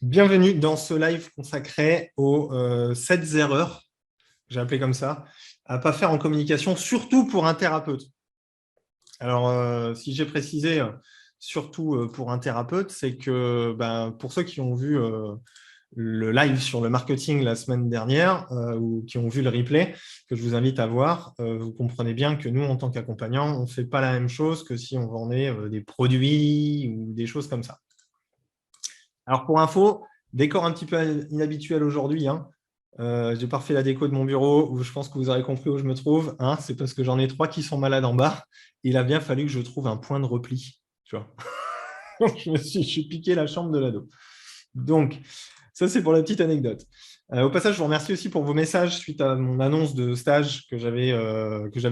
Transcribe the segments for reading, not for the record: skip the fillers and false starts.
Bienvenue dans ce live consacré aux 7 erreurs, j'ai appelé comme ça, à ne pas faire en communication, surtout pour un thérapeute. Alors, si j'ai précisé surtout pour un thérapeute, c'est que pour ceux qui ont vu le live sur le marketing la semaine dernière ou qui ont vu le replay, que je vous invite à voir, vous comprenez bien que nous, en tant qu'accompagnants, on ne fait pas la même chose que si on vendait des produits ou des choses comme ça. Alors, pour info, décor un petit peu inhabituel aujourd'hui. Je n'ai pas refait la déco de mon bureau, où je pense que vous aurez compris où je me trouve. C'est parce que j'en ai 3 qui sont malades en bas. Il a bien fallu que je trouve un point de repli. Tu vois. je suis piqué la chambre de l'ado. Donc, ça, c'est pour la petite anecdote. Au passage, je vous remercie aussi pour vos messages suite à mon annonce de stage que j'avais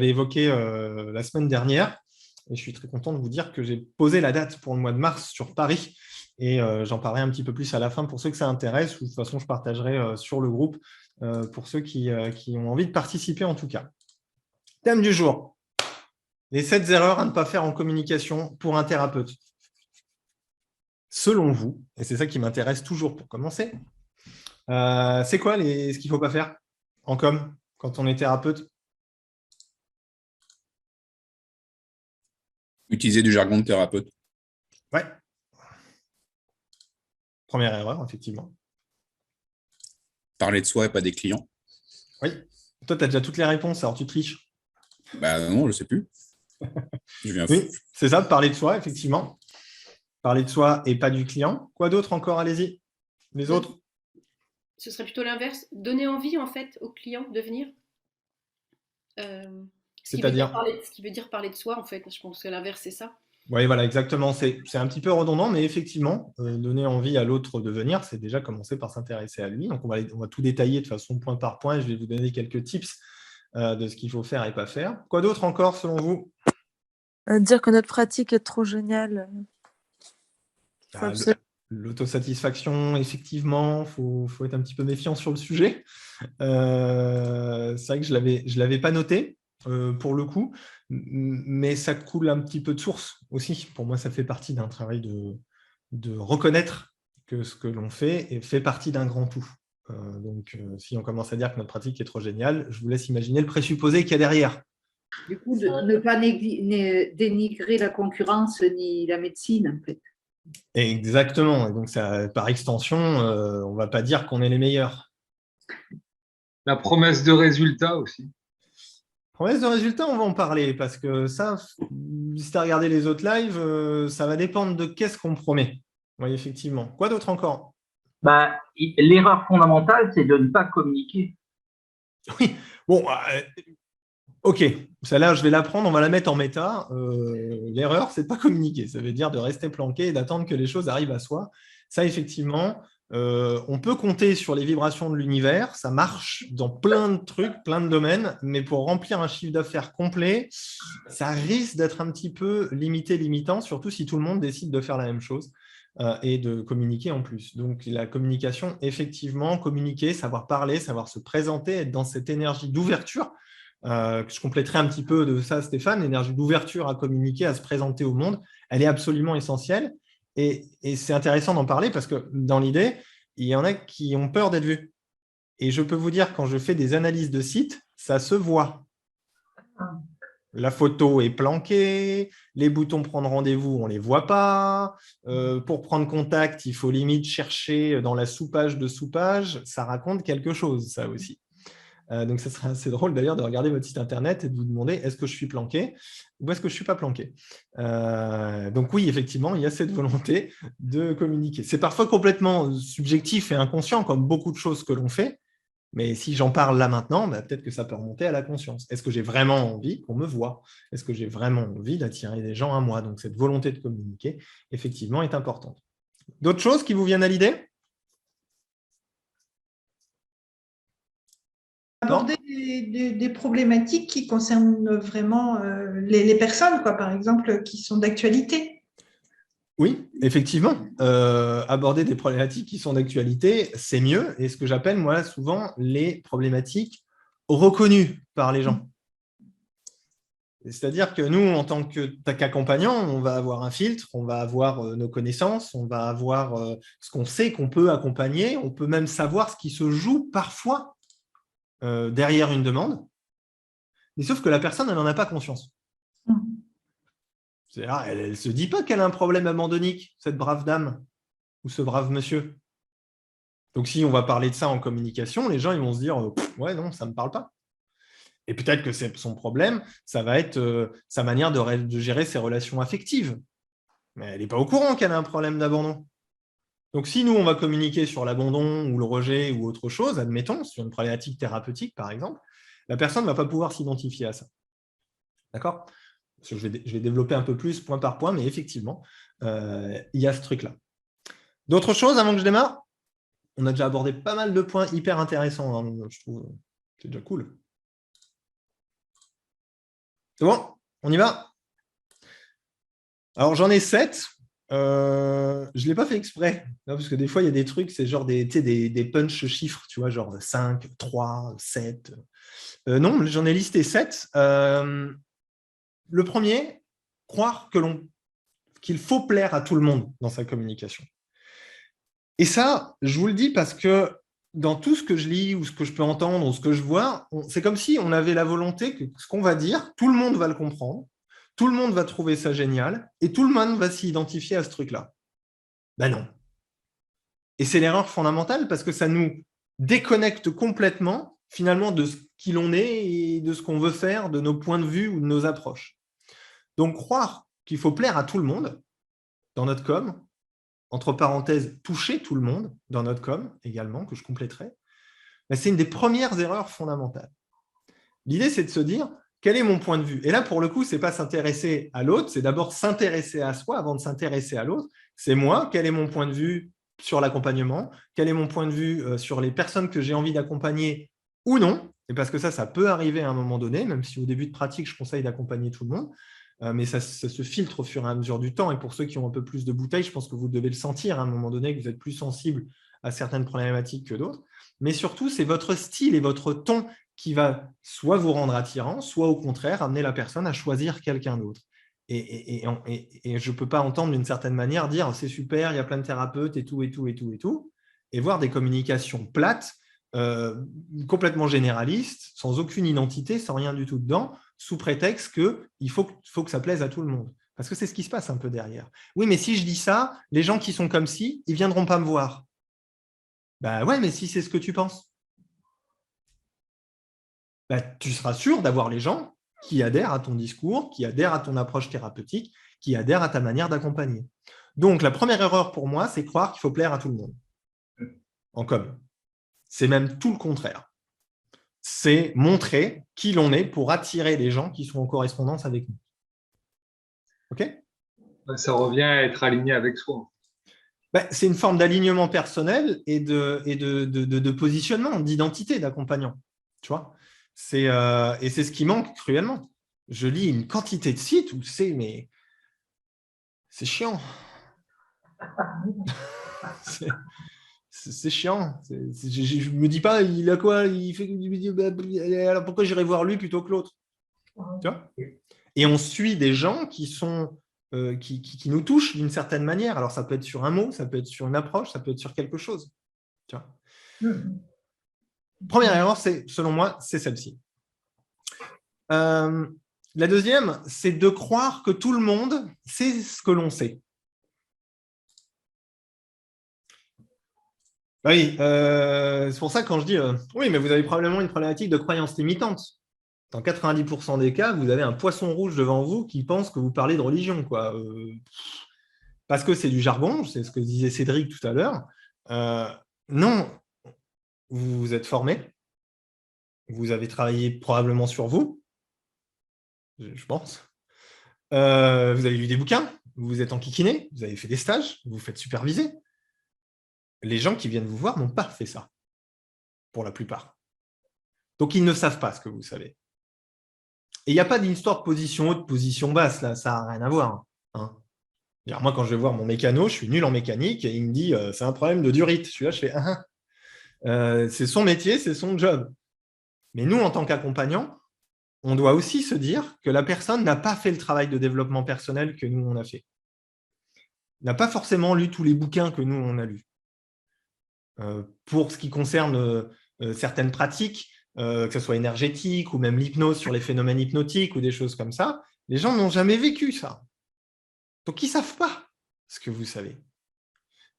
évoqué la semaine dernière. Et je suis très content de vous dire que j'ai posé la date pour le mois de mars sur Paris. Et j'en parlerai un petit peu plus à la fin pour ceux que ça intéresse. Ou de toute façon, je partagerai sur le groupe pour ceux qui ont envie de participer en tout cas. Thème du jour. Les 7 erreurs à ne pas faire en communication pour un thérapeute. Selon vous, et c'est ça qui m'intéresse toujours pour commencer, c'est quoi ce qu'il ne faut pas faire en com quand on est thérapeute? Utiliser du jargon de thérapeute. Ouais. Première erreur, effectivement. Parler de soi et pas des clients. Oui. Toi, tu as déjà toutes les réponses, alors tu triches. Non, je ne sais plus. Oui, c'est ça, parler de soi, effectivement. Parler de soi et pas du client. Quoi d'autre encore? Allez-y. Les autres? Ce serait plutôt l'inverse. Donner envie, en fait, au client de venir. Ce qui veut dire parler de soi, en fait. Je pense que l'inverse, c'est ça. Oui, voilà, exactement. C'est un petit peu redondant, mais effectivement, donner envie à l'autre de venir, c'est déjà commencer par s'intéresser à lui. Donc, on va tout détailler de façon point par point. Je vais vous donner quelques tips de ce qu'il faut faire et pas faire. Quoi d'autre encore, selon vous? Dire que notre pratique est trop géniale. L'autosatisfaction, effectivement, faut être un petit peu méfiant sur le sujet. C'est vrai que je ne l'avais pas noté pour le coup, mais ça coule un petit peu de source aussi. Pour moi, ça fait partie d'un travail de reconnaître que ce que l'on fait partie d'un grand tout. Donc, si on commence à dire que notre pratique est trop géniale, je vous laisse imaginer le présupposé qu'il y a derrière. Du coup, de ne pas dénigrer la concurrence ni la médecine, en fait. Exactement. Et donc, ça, par extension, on ne va pas dire qu'on est les meilleurs. La promesse de résultat aussi. Promesse de résultat, on va en parler parce que ça, si tu as regardé les autres lives, ça va dépendre de qu'est-ce qu'on promet. Oui, effectivement. Quoi d'autre encore? L'erreur fondamentale, c'est de ne pas communiquer. Oui, bon, ok, celle-là, je vais la prendre, on va la mettre en méta. L'erreur, c'est de ne pas communiquer. Ça veut dire de rester planqué et d'attendre que les choses arrivent à soi. Ça, effectivement, on peut compter sur les vibrations de l'univers. Ça marche dans plein de trucs, plein de domaines. Mais pour remplir un chiffre d'affaires complet, ça risque d'être un petit peu limitant, surtout si tout le monde décide de faire la même chose et de communiquer en plus. Donc, la communication, effectivement, communiquer, savoir parler, savoir se présenter, être dans cette énergie d'ouverture. Je compléterai un petit peu de ça, Stéphane, l'énergie d'ouverture à communiquer, à se présenter au monde, elle est absolument essentielle. Et c'est intéressant d'en parler parce que dans l'idée, il y en a qui ont peur d'être vus. Et je peux vous dire, quand je fais des analyses de sites, ça se voit. La photo est planquée, les boutons prendre rendez-vous, on ne les voit pas. Pour prendre contact, il faut limite chercher dans la sous-page de sous-page. Ça raconte quelque chose, ça aussi. Donc, ça serait assez drôle d'ailleurs de regarder votre site internet et de vous demander est-ce que je suis planqué ou est-ce que je ne suis pas planqué. Donc oui, effectivement, il y a cette volonté de communiquer. C'est parfois complètement subjectif et inconscient, comme beaucoup de choses que l'on fait. Mais si j'en parle là maintenant, peut-être que ça peut remonter à la conscience. Est-ce que j'ai vraiment envie qu'on me voie? Est-ce que j'ai vraiment envie d'attirer des gens à moi? Donc, cette volonté de communiquer, effectivement, est importante. D'autres choses qui vous viennent à l'idée? Aborder des problématiques qui concernent vraiment les personnes, quoi, par exemple, qui sont d'actualité. Oui, effectivement. Aborder des problématiques qui sont d'actualité, c'est mieux. Et ce que j'appelle, moi, souvent, les problématiques reconnues par les gens. C'est-à-dire que nous, en tant qu'accompagnants, on va avoir un filtre, on va avoir nos connaissances, on va avoir ce qu'on sait qu'on peut accompagner, on peut même savoir ce qui se joue parfois derrière une demande, mais sauf que la personne, elle n'en a pas conscience. Elle ne se dit pas qu'elle a un problème abandonnique, cette brave dame ou ce brave monsieur. Donc, si on va parler de ça en communication, les gens ils vont se dire « ouais, non, ça ne me parle pas ». Et peut-être que son problème, ça va être sa manière de gérer ses relations affectives. Mais elle n'est pas au courant qu'elle a un problème d'abandon. Donc, si nous, on va communiquer sur l'abandon ou le rejet ou autre chose, admettons, sur une problématique thérapeutique, par exemple, la personne ne va pas pouvoir s'identifier à ça. D'accord ? Je vais développer un peu plus point par point, mais effectivement, il y a ce truc-là. D'autres choses avant que je démarre ? On a déjà abordé pas mal de points hyper intéressants, hein, je trouve. C'est déjà cool. C'est bon ? On y va ? Alors, j'en ai 7. Je ne l'ai pas fait exprès, hein, parce que des fois, il y a des trucs, c'est genre des punch chiffres, tu vois, genre 5, 3, 7. Non, j'en ai listé 7. Le premier, croire qu'il faut plaire à tout le monde dans sa communication. Et ça, je vous le dis parce que dans tout ce que je lis ou ce que je peux entendre ou ce que je vois, c'est comme si on avait la volonté que ce qu'on va dire, tout le monde va le comprendre, tout le monde va trouver ça génial et tout le monde va s'identifier à ce truc-là. Ben non. Et c'est l'erreur fondamentale parce que ça nous déconnecte complètement finalement de ce qui l'on est et de ce qu'on veut faire, de nos points de vue ou de nos approches. Donc, croire qu'il faut plaire à tout le monde dans notre com, entre parenthèses, toucher tout le monde dans notre com également, que je compléterai, ben c'est une des premières erreurs fondamentales. L'idée, c'est de se dire, quel est mon point de vue ? Et là, pour le coup, ce n'est pas s'intéresser à l'autre, c'est d'abord s'intéresser à soi avant de s'intéresser à l'autre. C'est moi, quel est mon point de vue sur l'accompagnement ? Quel est mon point de vue sur les personnes que j'ai envie d'accompagner ou non ? Et parce que ça peut arriver à un moment donné, même si au début de pratique, je conseille d'accompagner tout le monde. Mais ça se filtre au fur et à mesure du temps. Et pour ceux qui ont un peu plus de bouteilles, je pense que vous devez le sentir à un moment donné, que vous êtes plus sensible à certaines problématiques que d'autres. Mais surtout, c'est votre style et votre ton qui va soit vous rendre attirant, soit au contraire amener la personne à choisir quelqu'un d'autre. Et je ne peux pas entendre d'une certaine manière dire « c'est super, il y a plein de thérapeutes et tout, et voir des communications plates, complètement généralistes, sans aucune identité, sans rien du tout dedans, sous prétexte qu'il faut que ça plaise à tout le monde. Parce que c'est ce qui se passe un peu derrière. Oui, mais si je dis ça, les gens qui sont comme ci, ils ne viendront pas me voir. Ben ouais, mais si c'est ce que tu penses, ben, tu seras sûr d'avoir les gens qui adhèrent à ton discours, qui adhèrent à ton approche thérapeutique, qui adhèrent à ta manière d'accompagner. Donc, la première erreur pour moi, c'est croire qu'il faut plaire à tout le monde. En com. C'est même tout le contraire. C'est montrer qui l'on est pour attirer les gens qui sont en correspondance avec nous. OK ? Ça revient à être aligné avec soi. Ben, c'est une forme d'alignement personnel et de positionnement, d'identité d'accompagnant. Tu vois ? Et c'est ce qui manque cruellement. Je lis une quantité de sites où c'est chiant. C'est chiant. Je me dis pas, il a quoi ? Il fait. Alors pourquoi j'irais voir lui plutôt que l'autre ? Tu vois ? Et on suit des gens qui sont qui nous touchent d'une certaine manière. Alors ça peut être sur un mot, ça peut être sur une approche, ça peut être sur quelque chose. Tu vois ? Première erreur, selon moi, c'est celle-ci. La deuxième, c'est de croire que tout le monde sait ce que l'on sait. Oui, c'est pour ça que quand je dis oui, mais vous avez probablement une problématique de croyance limitante. Dans 90% des cas, vous avez un poisson rouge devant vous qui pense que vous parlez de religion, quoi. Parce que c'est du jargon, c'est ce que disait Cédric tout à l'heure. Non, vous êtes formé, vous avez travaillé probablement sur vous, je pense. Vous avez lu des bouquins, vous vous êtes enquiquiné, vous avez fait des stages, vous vous faites superviser. Les gens qui viennent vous voir n'ont pas fait ça, pour la plupart. Donc, ils ne savent pas ce que vous savez. Et il n'y a pas d'histoire de position haute, position basse, là, ça n'a rien à voir. Hein. Moi, quand je vais voir mon mécano, je suis nul en mécanique, et il me dit c'est un problème de durite. Je suis là, je fais c'est son métier, c'est son job. Mais nous, en tant qu'accompagnants, on doit aussi se dire que la personne n'a pas fait le travail de développement personnel que nous, on a fait. N'a pas forcément lu tous les bouquins que nous, on a lus. Pour ce qui concerne certaines pratiques, que ce soit énergétique ou même l'hypnose sur les phénomènes hypnotiques ou des choses comme ça, les gens n'ont jamais vécu ça. Donc, ils ne savent pas ce que vous savez.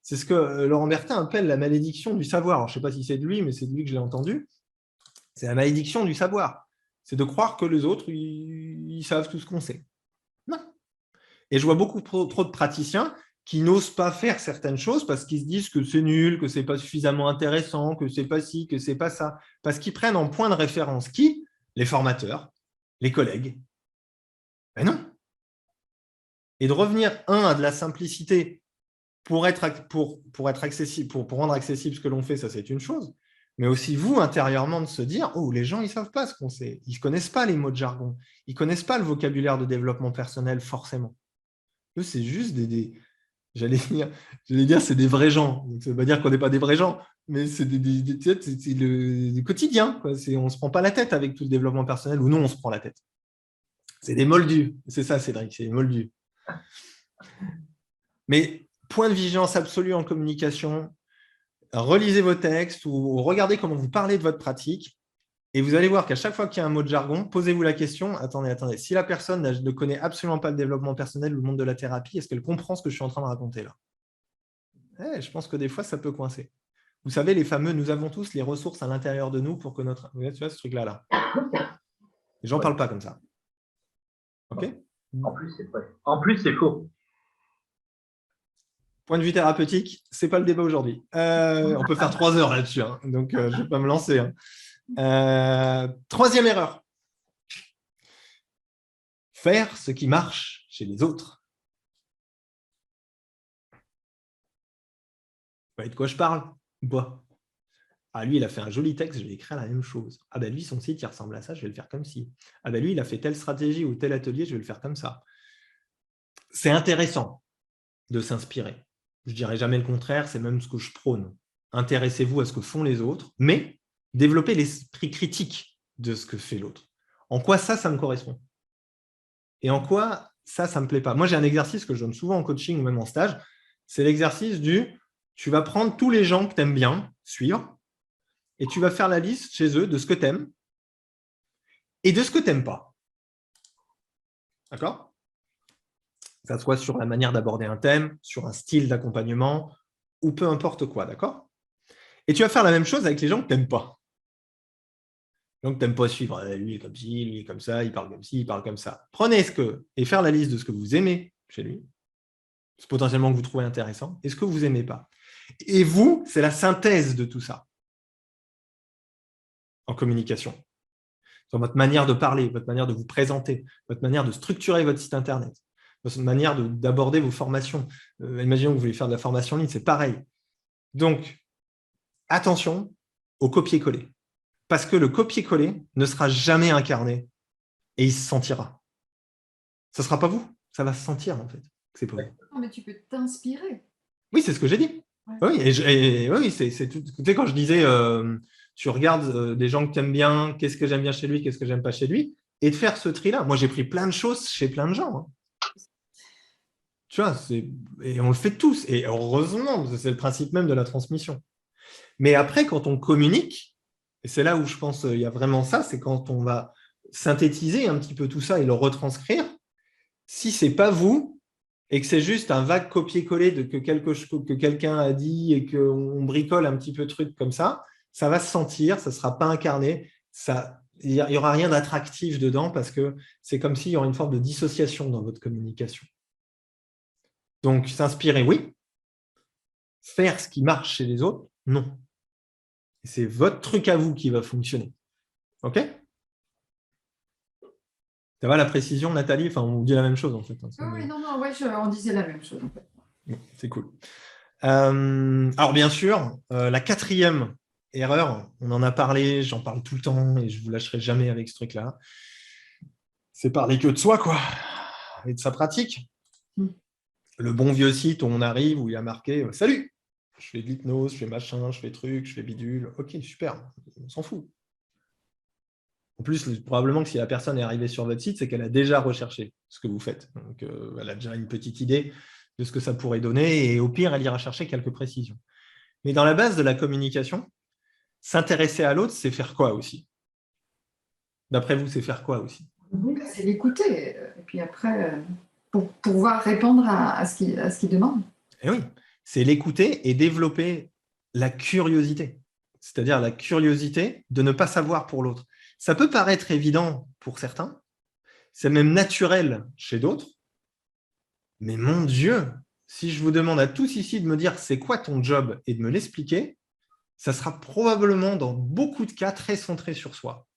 C'est ce que Laurent Bertin appelle la malédiction du savoir. Alors, je ne sais pas si c'est de lui, mais c'est de lui que je l'ai entendu. C'est la malédiction du savoir. C'est de croire que les autres, ils savent tout ce qu'on sait. Non. Et je vois beaucoup trop de praticiens qui n'osent pas faire certaines choses parce qu'ils se disent que c'est nul, que ce n'est pas suffisamment intéressant, que ce n'est pas ci, que ce n'est pas ça. Parce qu'ils prennent en point de référence qui? Les formateurs, les collègues. Ben non. Et de revenir, à de la simplicité pour être accessible, pour rendre accessible ce que l'on fait, ça c'est une chose. Mais aussi vous, intérieurement, de se dire « Oh, les gens, ils ne savent pas ce qu'on sait. Ils ne connaissent pas les mots de jargon. Ils ne connaissent pas le vocabulaire de développement personnel, forcément. » Eux, c'est juste j'allais dire, c'est des vrais gens. Donc, ça ne veut pas dire qu'on n'est pas des vrais gens, mais c'est le quotidien. Quoi. On ne se prend pas la tête avec tout le développement personnel, ou non, on se prend la tête. C'est des moldus. C'est ça, Cédric, c'est des moldus. Mais point de vigilance absolue en communication, relisez vos textes ou regardez comment vous parlez de votre pratique et vous allez voir qu'à chaque fois qu'il y a un mot de jargon, posez-vous la question, attendez, si la personne ne connaît absolument pas le développement personnel ou le monde de la thérapie, est-ce qu'elle comprend ce que je suis en train de raconter là? Je pense que des fois, ça peut coincer. Vous savez, les fameux « nous avons tous les ressources à l'intérieur de nous pour que notre… » Tu vois ce truc-là. Les gens ne parlent pas comme ça. OK? En plus, c'est vrai. En plus, c'est faux. Point de vue thérapeutique, ce n'est pas le débat aujourd'hui. On peut faire 3 heures là-dessus, hein, donc je ne vais pas me lancer. Hein. Troisième erreur. Faire ce qui marche chez les autres. Vous voyez de quoi je parle ou pas? Ah, lui, il a fait un joli texte, je vais écrire la même chose. Ah ben lui, son site, il ressemble à ça, je vais le faire comme ci. Ah ben lui, il a fait telle stratégie ou tel atelier, je vais le faire comme ça. C'est intéressant de s'inspirer. Je ne dirais jamais le contraire, c'est même ce que je prône. Intéressez-vous à ce que font les autres, mais développez l'esprit critique de ce que fait l'autre. En quoi ça me correspond? Et en quoi ça ne me plaît pas? Moi, j'ai un exercice que je donne souvent en coaching ou même en stage, c'est l'exercice tu vas prendre tous les gens que tu aimes bien suivre et tu vas faire la liste chez eux de ce que tu aimes et de ce que tu n'aimes pas. D'accord? Que ça soit sur la manière d'aborder un thème, sur un style d'accompagnement, ou peu importe quoi, d'accord? Et tu vas faire la même chose avec les gens que tu n'aimes pas. Donc, tu n'aimes pas suivre, lui est comme ci, lui est comme ça, il parle comme ci, il parle comme ça. Prenez et faire la liste de ce que vous aimez chez lui, ce potentiellement que vous trouvez intéressant, et ce que vous n'aimez pas. Et vous, c'est la synthèse de tout ça en communication. Sur votre manière de parler, votre manière de vous présenter, votre manière de structurer votre site Internet, votre manière d'aborder vos formations. Imaginons que vous voulez faire de la formation en ligne, c'est pareil. Donc, attention au copier-coller. Parce que le copier-coller ne sera jamais incarné et il se sentira. Ce ne sera pas vous, ça va se sentir en fait. C'est pas vous. Non, mais tu peux t'inspirer. Oui, c'est ce que j'ai dit. Ouais. Oui, c'est tout. Tu sais, quand je disais, tu regardes des gens que tu aimes bien, qu'est-ce que j'aime bien chez lui, qu'est-ce que j'aime pas chez lui, et de faire ce tri-là. Moi, j'ai pris plein de choses chez plein de gens. Hein. Tu vois, et on le fait tous. Et heureusement, parce que c'est le principe même de la transmission. Mais après, quand on communique, et c'est là où je pense qu'il y a vraiment ça, c'est quand on va synthétiser un petit peu tout ça et le retranscrire. Si ce n'est pas vous, et que c'est juste un vague copier-coller que quelqu'un a dit et qu'on bricole un petit peu de trucs comme ça, ça va se sentir, ça ne sera pas incarné, il n'y aura rien d'attractif dedans parce que c'est comme s'il y aurait une forme de dissociation dans votre communication. Donc, s'inspirer, oui. Faire ce qui marche chez les autres, non. C'est votre truc à vous qui va fonctionner. OK? Ça va la précision, Nathalie? Enfin, on dit la même chose en fait. Oui, non, ouais, on disait la même chose en fait. C'est cool. Alors bien sûr, la quatrième erreur, on en a parlé, j'en parle tout le temps et je ne vous lâcherai jamais avec ce truc-là, c'est parler que de soi, quoi, et de sa pratique. Le bon vieux site où on arrive, où il y a marqué « Salut, je fais de l'hypnose, je fais machin, je fais truc, je fais bidule. » Ok, super, on s'en fout. En plus, probablement que si la personne est arrivée sur votre site, c'est qu'elle a déjà recherché ce que vous faites. Donc, elle a déjà une petite idée de ce que ça pourrait donner et au pire, elle ira chercher quelques précisions. Mais dans la base de la communication, s'intéresser à l'autre, c'est faire quoi aussi? D'après vous, c'est faire quoi aussi? Oui, c'est l'écouter. Et puis après, pour pouvoir répondre à ce qu'il demande. Eh oui, c'est l'écouter et développer la curiosité. C'est-à-dire la curiosité de ne pas savoir pour l'autre. Ça peut paraître évident pour certains, c'est même naturel chez d'autres, mais mon Dieu, si je vous demande à tous ici de me dire c'est quoi ton job et de me l'expliquer, ça sera probablement dans beaucoup de cas très centré sur soi.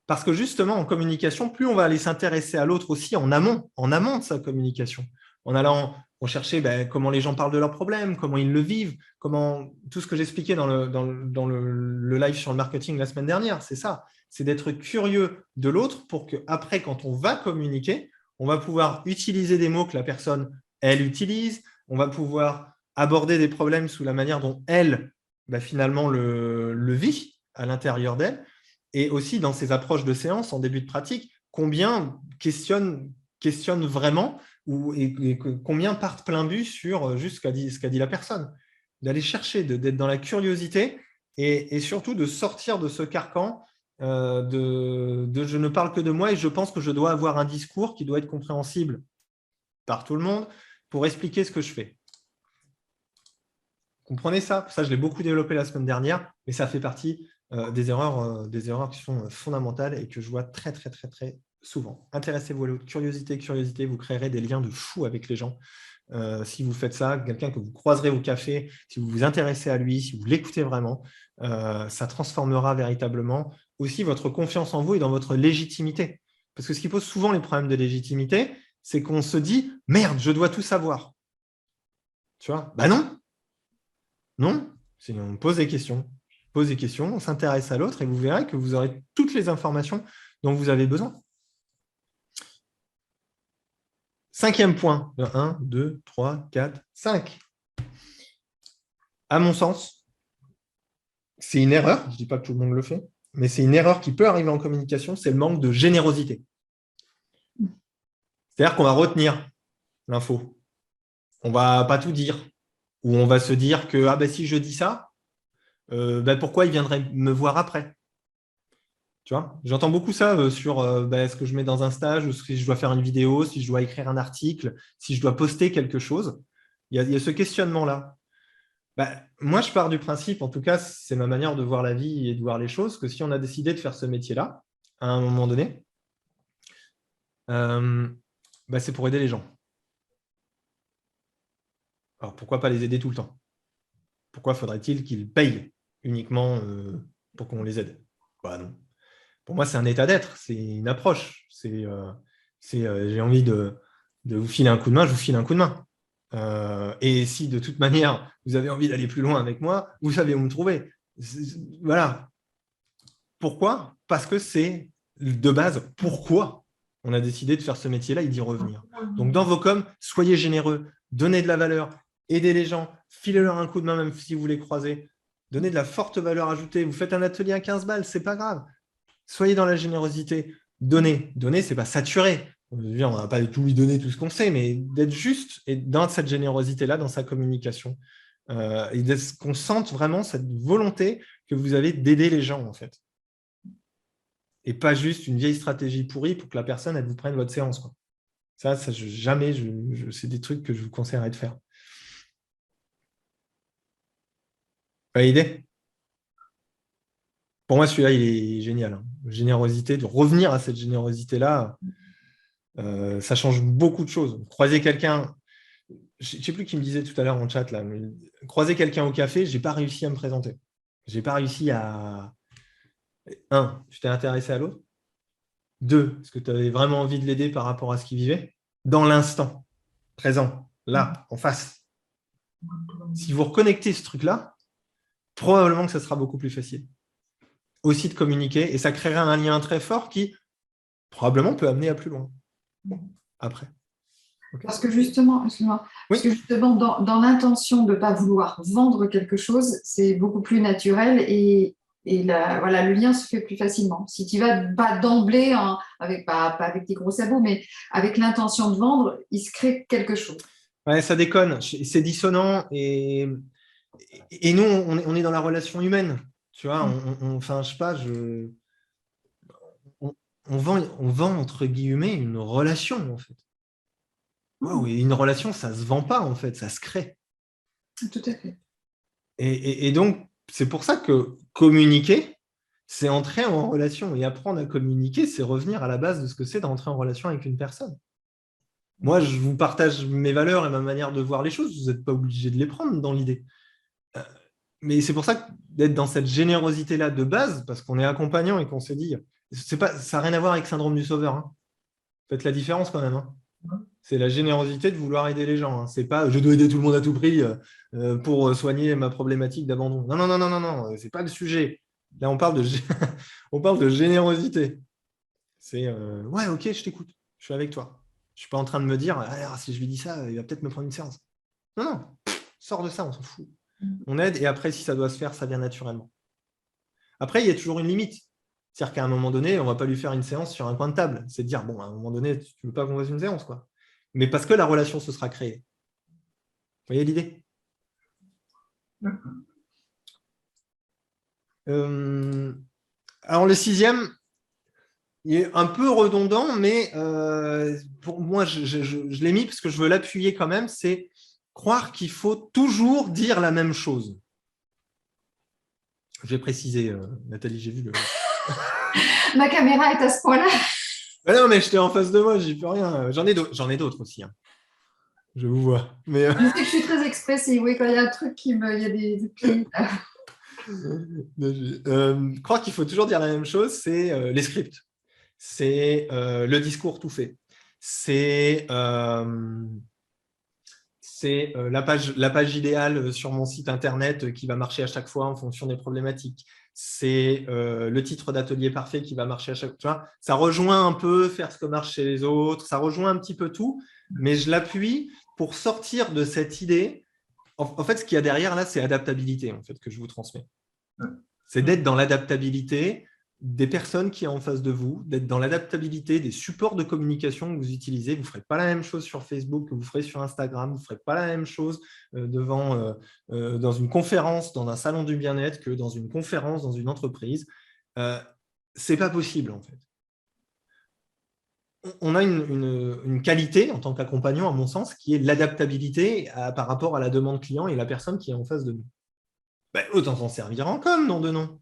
Parce que justement, en communication, plus on va aller s'intéresser à l'autre aussi en amont de sa communication, en allant rechercher comment les gens parlent de leurs problèmes, comment ils le vivent, tout ce que j'expliquais dans le live sur le marketing la semaine dernière, c'est ça, c'est d'être curieux de l'autre pour qu'après, quand on va communiquer, on va pouvoir utiliser des mots que la personne, elle, utilise, on va pouvoir aborder des problèmes sous la manière dont elle, finalement, le vit à l'intérieur d'elle. Et aussi, dans ces approches de séance, en début de pratique, combien questionnent vraiment et combien partent plein but sur juste ce qu'a dit la personne. D'aller chercher, d'être dans la curiosité et surtout de sortir de ce carcan de je ne parle que de moi et je pense que je dois avoir un discours qui doit être compréhensible par tout le monde pour expliquer ce que je fais. Comprenez ça? Ça, je l'ai beaucoup développé la semaine dernière, mais ça fait partie des erreurs qui sont fondamentales et que je vois très, très, très, très souvent. Intéressez-vous à l'autre. Curiosité, vous créerez des liens de fou avec les gens. Si vous faites ça, quelqu'un que vous croiserez au café, si vous vous intéressez à lui, si vous l'écoutez vraiment, ça transformera véritablement aussi votre confiance en vous et dans votre légitimité. Parce que ce qui pose souvent les problèmes de légitimité, c'est qu'on se dit « Merde, je dois tout savoir ». Tu vois? Non. Non, on pose des questions. On s'intéresse à l'autre et vous verrez que vous aurez toutes les informations dont vous avez besoin. 5e point. 1, 2, 3, 4, 5. À mon sens, c'est une erreur. Je ne dis pas que tout le monde le fait, mais c'est une erreur qui peut arriver en communication, c'est le manque de générosité. C'est-à-dire qu'on va retenir l'info. On ne va pas tout dire. Ou on va se dire que si je dis ça, pourquoi il viendrait me voir après? Tu vois, j'entends beaucoup ça sur ce que je mets dans un stage, ou si je dois faire une vidéo, si je dois écrire un article, si je dois poster quelque chose. Il y a ce questionnement-là. Moi, je pars du principe, en tout cas, c'est ma manière de voir la vie et de voir les choses, que si on a décidé de faire ce métier-là, à un moment donné, c'est pour aider les gens. Alors, pourquoi pas les aider tout le temps? Pourquoi faudrait-il qu'ils payent uniquement pour qu'on les aide? Non. Pour moi, c'est un état d'être, c'est une approche. J'ai envie de vous filer un coup de main, je vous file un coup de main. Et si de toute manière, vous avez envie d'aller plus loin avec moi, vous savez où me trouver. Voilà. Pourquoi? Parce que c'est de base pourquoi on a décidé de faire ce métier-là et d'y revenir. Donc, dans vos coms, soyez généreux, donnez de la valeur, aidez les gens, filez-leur un coup de main même si vous les croisez, donnez de la forte valeur ajoutée. Vous faites un atelier à 15 balles, ce n'est pas grave. Soyez dans la générosité. Donner, ce n'est pas saturer. On ne va pas tout lui donner tout ce qu'on sait, mais d'être juste et dans cette générosité-là, dans sa communication. Et qu'on sente vraiment cette volonté que vous avez d'aider les gens, en fait. Et pas juste une vieille stratégie pourrie pour que la personne elle vous prenne votre séance, quoi. Ça jamais, c'est des trucs que je vous conseillerais de faire. Validé? Pour moi, celui-là, il est génial. Hein. Générosité, de revenir à cette générosité-là, ça change beaucoup de choses. Croiser quelqu'un, je ne sais plus qui me disait tout à l'heure en chat, là, mais croiser quelqu'un au café, je n'ai pas réussi à me présenter. Je n'ai pas réussi à... 1, tu t'es intéressé à l'autre. 2, est-ce que tu avais vraiment envie de l'aider par rapport à ce qu'il vivait? Dans l'instant présent, là, en face. Si vous reconnectez ce truc-là, probablement que ça sera beaucoup plus facile. Aussi de communiquer, et ça créera un lien très fort qui, probablement, peut amener à plus loin. Après. Okay. Parce que justement, excuse-moi, parce que justement, dans l'intention de ne pas vouloir vendre quelque chose, c'est beaucoup plus naturel et Et voilà, le lien se fait plus facilement. Si tu vas pas d'emblée, pas avec des gros sabots, mais avec l'intention de vendre, il se crée quelque chose. Ouais, ça déconne, c'est dissonant et nous, on est dans la relation humaine. Tu vois, enfin, je sais pas, on vend entre guillemets une relation en fait. Wow, et une relation, ça se vend pas en fait, ça se crée. Tout à fait. Et donc, c'est pour ça que communiquer, c'est entrer en relation. Et apprendre à communiquer, c'est revenir à la base de ce que c'est d'entrer en relation avec une personne. Moi, je vous partage mes valeurs et ma manière de voir les choses. Vous n'êtes pas obligé de les prendre dans l'idée. Mais c'est pour ça que d'être dans cette générosité-là de base, parce qu'on est accompagnant et qu'on se dit, ça n'a rien à voir avec syndrome du sauveur. Hein. Faites la différence quand même. Hein. C'est la générosité de vouloir aider les gens. Hein. C'est pas je dois aider tout le monde à tout prix pour soigner ma problématique d'abandon. Non, c'est pas le sujet. Là, on parle de générosité. C'est ouais, ok, je t'écoute, je suis avec toi. Je suis pas en train de me dire alors, si je lui dis ça, il va peut-être me prendre une séance. Non, sors de ça, on s'en fout. On aide et après, si ça doit se faire, ça vient naturellement. Après, il y a toujours une limite. C'est-à-dire qu'à un moment donné, on ne va pas lui faire une séance sur un coin de table. C'est de dire, bon, à un moment donné, tu ne veux pas qu'on fasse une séance, quoi. Mais parce que la relation se sera créée. Vous voyez l'idée ? Alors, le 6e, il est un peu redondant, mais pour moi, je l'ai mis parce que je veux l'appuyer quand même, c'est croire qu'il faut toujours dire la même chose. Je vais préciser, Nathalie, j'ai vu le... Ma caméra est à ce point-là. Mais non, mais j'étais en face de moi, j'y peux rien. J'en ai d'autres aussi. Hein. Je vous vois. Mais, Je sais que je suis très expressive. Oui, quand il y a un truc il y a des plis. Croire qu'il faut toujours dire la même chose, c'est les scripts. C'est le discours tout fait. C'est la page idéale sur mon site internet qui va marcher à chaque fois en fonction des problématiques. C'est le titre d'atelier parfait qui va marcher à chaque fois. Ça rejoint un peu faire ce que marche chez les autres, ça rejoint un petit peu tout, mais je l'appuie pour sortir de cette idée. En fait, ce qu'il y a derrière, là, c'est adaptabilité en fait, que je vous transmets. C'est d'être dans l'adaptabilité des personnes qui sont en face de vous, d'être dans l'adaptabilité des supports de communication que vous utilisez. Vous ne ferez pas la même chose sur Facebook que vous ferez sur Instagram. Vous ne ferez pas la même chose dans une conférence, dans un salon du bien-être que dans une conférence, dans une entreprise. Ce n'est pas possible, en fait. On a une qualité en tant qu'accompagnant, à mon sens, qui est l'adaptabilité par rapport à la demande client et la personne qui est en face de nous. Ben, autant s'en servir en com, nom de nom.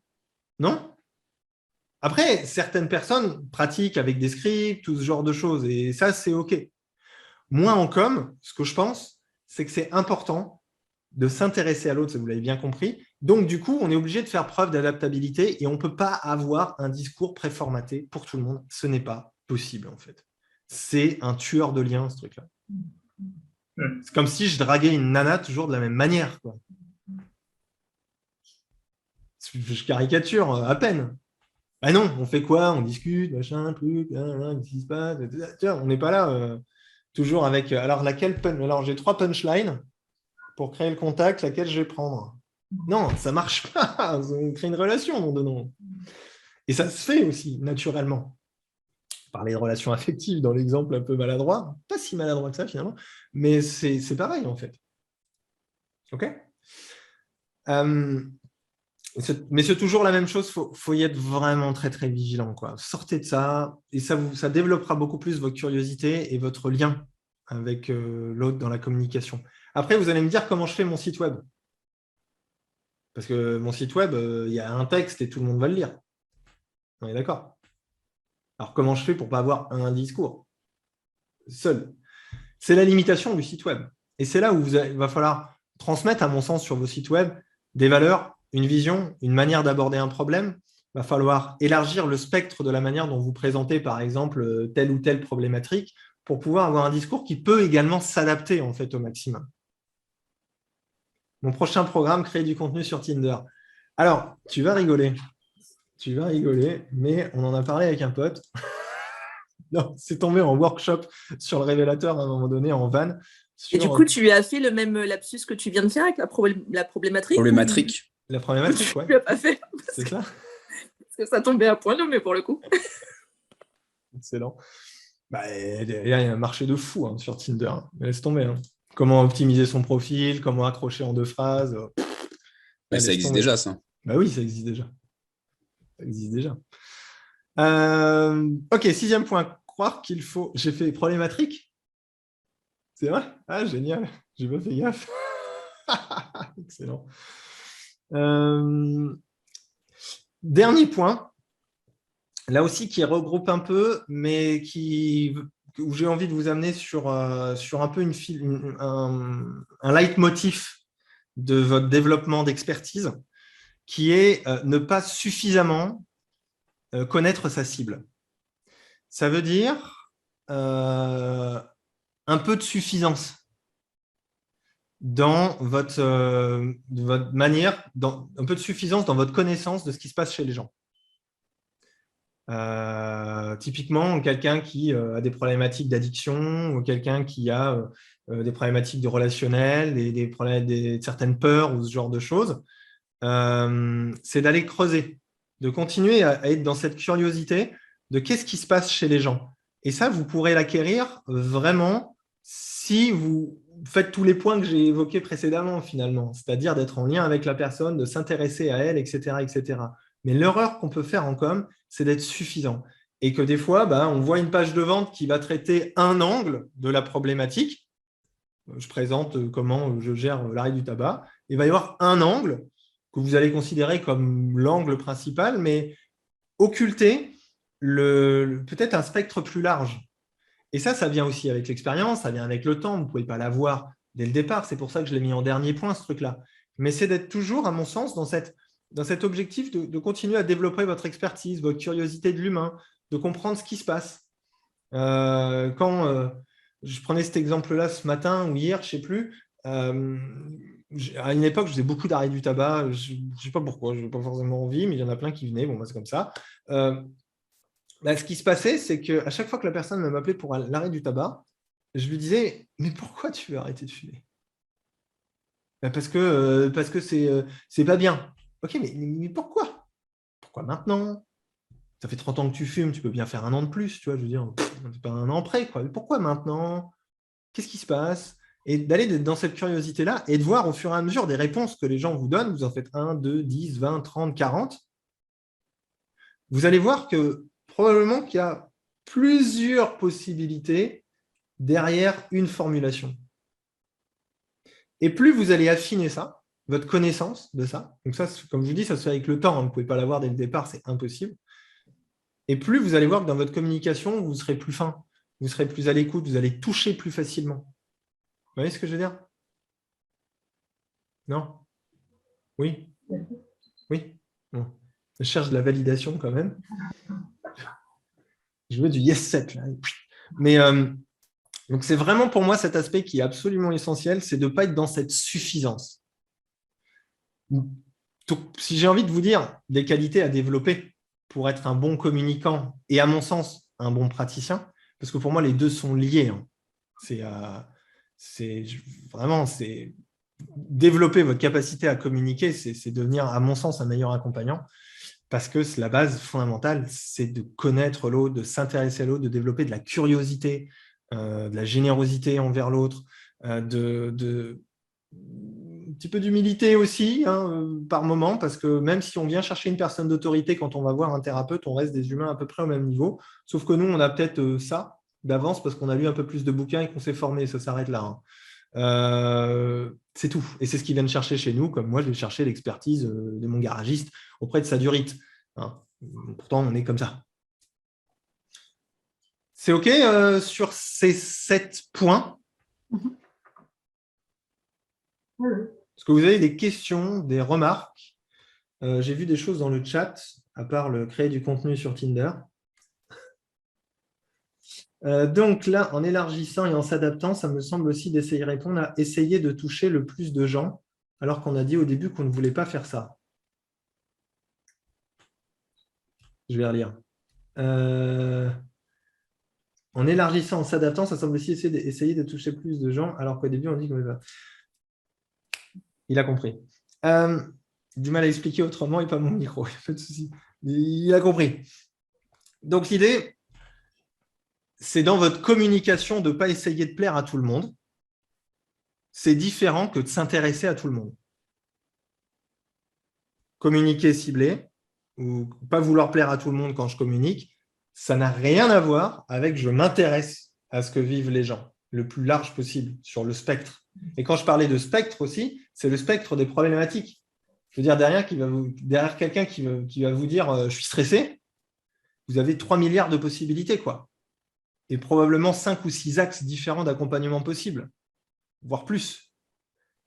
Non ? Après, certaines personnes pratiquent avec des scripts, tout ce genre de choses, et ça, c'est OK. Moi, en com, ce que je pense, c'est que c'est important de s'intéresser à l'autre, ça vous l'avez bien compris. Donc, du coup, on est obligé de faire preuve d'adaptabilité et on ne peut pas avoir un discours préformaté pour tout le monde. Ce n'est pas possible, en fait. C'est un tueur de liens, ce truc-là. C'est comme si je draguais une nana toujours de la même manière, quoi. Je caricature à peine. Ah non, on fait quoi? On discute, machin, truc, qu'est-ce qui se passe? Tiens, on n'est pas là toujours avec. Alors, alors, j'ai 3 punchlines pour créer le contact, laquelle je vais prendre. Non, ça ne marche pas. On crée une relation, nom de nom. Et ça se fait aussi, naturellement. Parler de relations affectives dans l'exemple un peu maladroit, pas si maladroit que ça finalement, mais c'est pareil en fait. OK? Mais c'est toujours la même chose, faut y être vraiment très très vigilant, quoi. Sortez de ça et ça développera beaucoup plus votre curiosité et votre lien avec l'autre dans la communication. Après, vous allez me dire comment je fais mon site web. Parce que mon site web, il y a un texte et tout le monde va le lire. On est d'accord? Alors, comment je fais pour ne pas avoir un discours seul? C'est la limitation du site web. Et c'est là où il va falloir transmettre, à mon sens, sur vos sites web, des valeurs, une vision, une manière d'aborder un problème. Il va falloir élargir le spectre de la manière dont vous présentez, par exemple, telle ou telle problématique pour pouvoir avoir un discours qui peut également s'adapter en fait, au maximum. Mon prochain programme, créer du contenu sur Tinder. Alors, tu vas rigoler. Tu vas rigoler, mais on en a parlé avec un pote. Non, c'est tombé en workshop sur le révélateur à un moment donné, en van. Et du coup, tu lui as fait le même lapsus que tu viens de faire avec la problématique? Problématique. La problématique, ouais. Tu l'as pas fait C'est ça. parce que ça tombait à point nommé pour le coup. Excellent. Bah, il y a un marché de fou hein, sur Tinder. Hein. Laisse tomber. Hein. Comment optimiser son profil, comment accrocher en 2 phrases. Mais ça existe déjà, ça. Bah oui, ça existe déjà. Ça existe déjà. Ok, 6e point. Croire qu'il faut. J'ai fait problématique. C'est vrai? Ah, génial. J'ai pas fait gaffe. Excellent. Dernier point. Là aussi, qui regroupe un peu, mais où j'ai envie de vous amener sur un peu un leitmotiv de votre développement d'expertise, qui est ne pas suffisamment connaître sa cible. Ça veut dire un peu de suffisance dans votre manière, un peu de suffisance dans votre connaissance de ce qui se passe chez les gens. Typiquement, quelqu'un qui a des problématiques d'addiction ou quelqu'un qui a des problématiques de relationnel, certaines peurs ou ce genre de choses, c'est d'aller creuser, de continuer à être dans cette curiosité de qu'est-ce qui se passe chez les gens. Et ça, vous pourrez l'acquérir vraiment si vous faites tous les points que j'ai évoqués précédemment, finalement, c'est-à-dire d'être en lien avec la personne, de s'intéresser à elle, etc., etc. Mais l'erreur qu'on peut faire en com, c'est d'être suffisant. Et que des fois, on voit une page de vente qui va traiter un angle de la problématique. Je présente comment je gère l'arrêt du tabac. Il va y avoir un angle que vous allez considérer comme l'angle principal, mais occulter peut-être un spectre plus large. Et ça vient aussi avec l'expérience, ça vient avec le temps. Vous ne pouvez pas l'avoir dès le départ. C'est pour ça que je l'ai mis en dernier point, ce truc-là. Mais c'est d'être toujours, à mon sens, dans cet objectif de continuer à développer votre expertise, votre curiosité de l'humain, de comprendre ce qui se passe. Quand je prenais cet exemple-là ce matin ou hier, je ne sais plus, à une époque, je faisais beaucoup d'arrêt du tabac. Je ne sais pas pourquoi, je n'ai pas forcément envie, mais il y en a plein qui venaient. Bon, c'est comme ça. Ce qui se passait, c'est qu'à chaque fois que la personne m'appelait pour l'arrêt du tabac, je lui disais « Mais pourquoi tu veux arrêter de fumer ?» Parce que c'est pas bien. Ok, mais pourquoi? Pourquoi maintenant? Ça fait 30 ans que tu fumes, tu peux bien faire 1 an de plus, tu vois, je veux dire, c'est pas 1 an près, quoi. Mais pourquoi maintenant? Qu'est-ce qui se passe? Et d'aller dans cette curiosité-là et de voir au fur et à mesure des réponses que les gens vous donnent, vous en faites 1, 2, 10, 20, 30, 40, vous allez voir que probablement qu'il y a plusieurs possibilités derrière une formulation. Et plus vous allez affiner ça, votre connaissance de ça, donc ça, comme je vous dis, ça se fait avec le temps, hein, vous ne pouvez pas l'avoir dès le départ, c'est impossible. Et plus vous allez voir que dans votre communication, vous serez plus fin, vous serez plus à l'écoute, vous allez toucher plus facilement. Vous voyez ce que je veux dire? Non? Oui? Oui? Bon. Je cherche de la validation quand même. Je veux du yes set là. Mais donc c'est vraiment pour moi cet aspect qui est absolument essentiel, c'est de ne pas être dans cette suffisance. Donc, si j'ai envie de vous dire des qualités à développer pour être un bon communicant et à mon sens un bon praticien, parce que pour moi les deux sont liés. Hein. C'est développer votre capacité à communiquer, c'est devenir à mon sens un meilleur accompagnant. Parce que la base fondamentale, c'est de connaître l'autre, de s'intéresser à l'autre, de développer de la curiosité, de la générosité envers l'autre, un petit peu d'humilité aussi, hein, par moment, parce que même si on vient chercher une personne d'autorité, quand on va voir un thérapeute, on reste des humains à peu près au même niveau, sauf que nous, on a peut-être ça d'avance parce qu'on a lu un peu plus de bouquins et qu'on s'est formé, ça s'arrête là. Hein. C'est tout. Et c'est ce qu'ils viennent chercher chez nous, comme moi, je vais chercher l'expertise de mon garagiste auprès de sa durite. Hein. Pourtant, on est comme ça. C'est OK sur ces 7 points? Est-ce que vous avez des questions, des remarques? J'ai vu des choses dans le chat, à part le créer du contenu sur Tinder. Donc là, en élargissant et en s'adaptant, ça me semble aussi d'essayer de répondre à essayer de toucher le plus de gens, alors qu'on a dit au début qu'on ne voulait pas faire ça. Je vais relire. En élargissant, en s'adaptant, ça semble aussi essayer de toucher plus de gens, alors qu'au début, on dit qu'on ne veut pas. Il a compris. du mal à expliquer autrement et pas mon micro, pas de souci. Il a compris. Donc, l'idée, c'est dans votre communication de ne pas essayer de plaire à tout le monde. C'est différent que de s'intéresser à tout le monde. Communiquer ciblé ou pas vouloir plaire à tout le monde quand je communique, ça n'a rien à voir avec je m'intéresse à ce que vivent les gens, le plus large possible, sur le spectre. Et quand je parlais de spectre aussi, c'est le spectre des problématiques. Je veux dire, derrière quelqu'un qui va vous dire « je suis stressé », vous avez 3 milliards de possibilités, quoi. Et probablement 5 ou 6 axes différents d'accompagnement possibles, voire plus.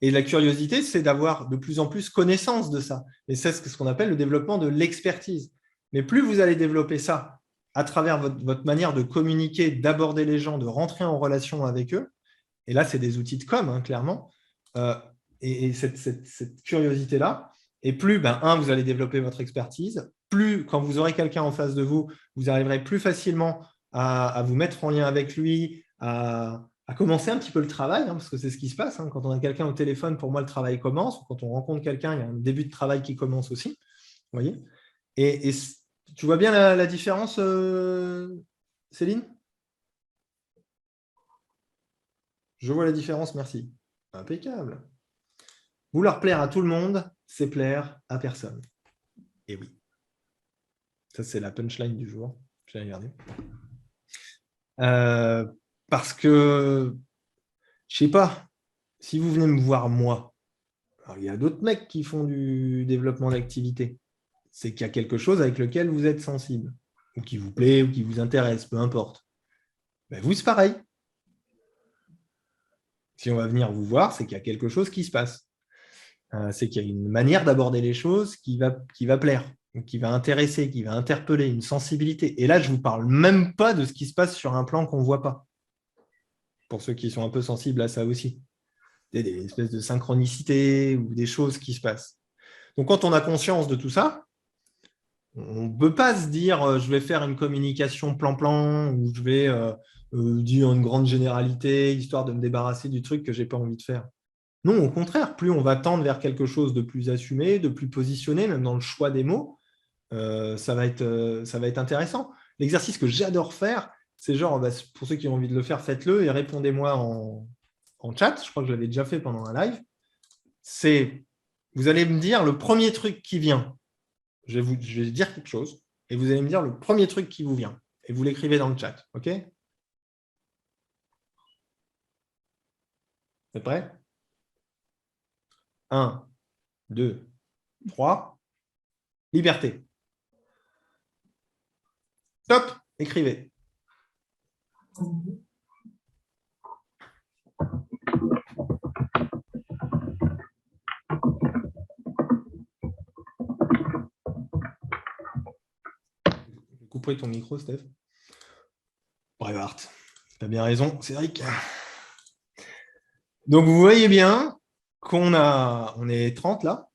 Et la curiosité, c'est d'avoir de plus en plus connaissance de ça. Et c'est ce qu'on appelle le développement de l'expertise. Mais plus vous allez développer ça à travers votre manière de communiquer, d'aborder les gens, de rentrer en relation avec eux, et là, c'est des outils de com, hein, clairement, et cette curiosité-là, et plus, vous allez développer votre expertise, plus, quand vous aurez quelqu'un en face de vous, vous arriverez plus facilement à vous mettre en lien avec lui, à commencer un petit peu le travail, hein, parce que c'est ce qui se passe. Hein, quand on a quelqu'un au téléphone, pour moi, le travail commence. Ou quand on rencontre quelqu'un, il y a un début de travail qui commence aussi. Vous voyez ? Et tu vois bien la différence, Céline ? Je vois la différence, merci. Impeccable. Vouloir plaire à tout le monde, c'est plaire à personne. Et oui. Ça, c'est la punchline du jour. Je vais regarder. Parce que, je sais pas, si vous venez me voir moi, alors il y a d'autres mecs qui font du développement d'activité. C'est qu'il y a quelque chose avec lequel vous êtes sensible, ou qui vous plaît, ou qui vous intéresse, peu importe. Ben vous, c'est pareil. Si on va venir vous voir, c'est qu'il y a quelque chose qui se passe. C'est qu'il y a une manière d'aborder les choses qui va plaire, qui va intéresser, qui va interpeller, une sensibilité. Et là, je ne vous parle même pas de ce qui se passe sur un plan qu'on ne voit pas. Pour ceux qui sont un peu sensibles à ça aussi. Des espèces de synchronicité ou des choses qui se passent. Donc, quand on a conscience de tout ça, on ne peut pas se dire je vais faire une communication plan-plan ou je vais dire une grande généralité histoire de me débarrasser du truc que je n'ai pas envie de faire. Non, au contraire, plus on va tendre vers quelque chose de plus assumé, de plus positionné, même dans le choix des mots, ça va être intéressant. L'exercice que j'adore faire, c'est genre, pour ceux qui ont envie de le faire, faites-le et répondez-moi en chat. Je crois que je l'avais déjà fait pendant un live. C'est, vous allez me dire le premier truc qui vient. Je vais dire quelque chose et vous allez me dire le premier truc qui vous vient. Et vous l'écrivez dans le chat. OK ? C'est prêt ? 1, 2, 3. Liberté. Stop, écrivez. Je couperai ton micro, Steph. Brevart. Tu as bien raison, Cédric. Donc, vous voyez bien qu'on est 30 là.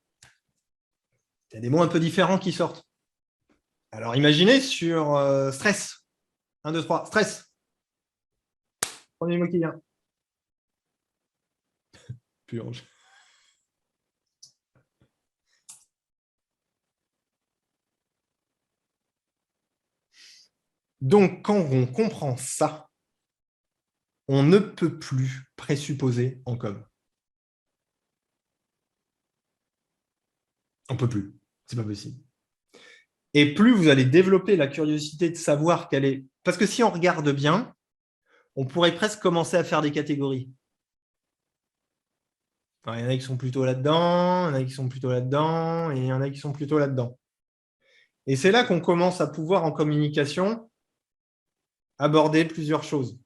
Il y a des mots un peu différents qui sortent. Alors, imaginez sur stress. 1, 2, 3, stress. Premier mot qui vient. Purge. Donc, quand on comprend ça, on ne peut plus présupposer en com. On ne peut plus. Ce n'est pas possible. Et plus vous allez développer la curiosité de savoir quelle est… Parce que si on regarde bien, on pourrait presque commencer à faire des catégories. Alors, il y en a qui sont plutôt là-dedans, il y en a qui sont plutôt là-dedans, et il y en a qui sont plutôt là-dedans. Et c'est là qu'on commence à pouvoir, en communication, aborder plusieurs choses.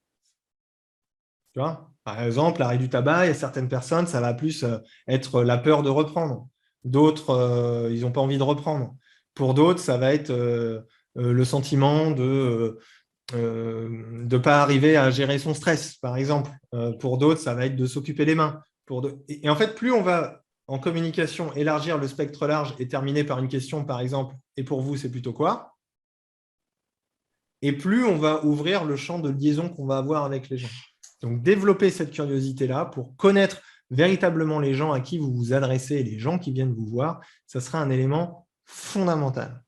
Tu vois ? Par exemple, l'arrêt du tabac, il y a certaines personnes, ça va plus être la peur de reprendre. D'autres, ils n'ont pas envie de reprendre. Pour d'autres, ça va être le sentiment de ne pas arriver à gérer son stress, par exemple. Pour d'autres, ça va être de s'occuper les mains. Et en fait, plus on va, en communication, élargir le spectre large et terminer par une question, par exemple, et pour vous, c'est plutôt quoi ? Et plus on va ouvrir le champ de liaison qu'on va avoir avec les gens. Donc, développer cette curiosité-là pour connaître véritablement les gens à qui vous vous adressez, les gens qui viennent vous voir, ça sera un élément fondamental.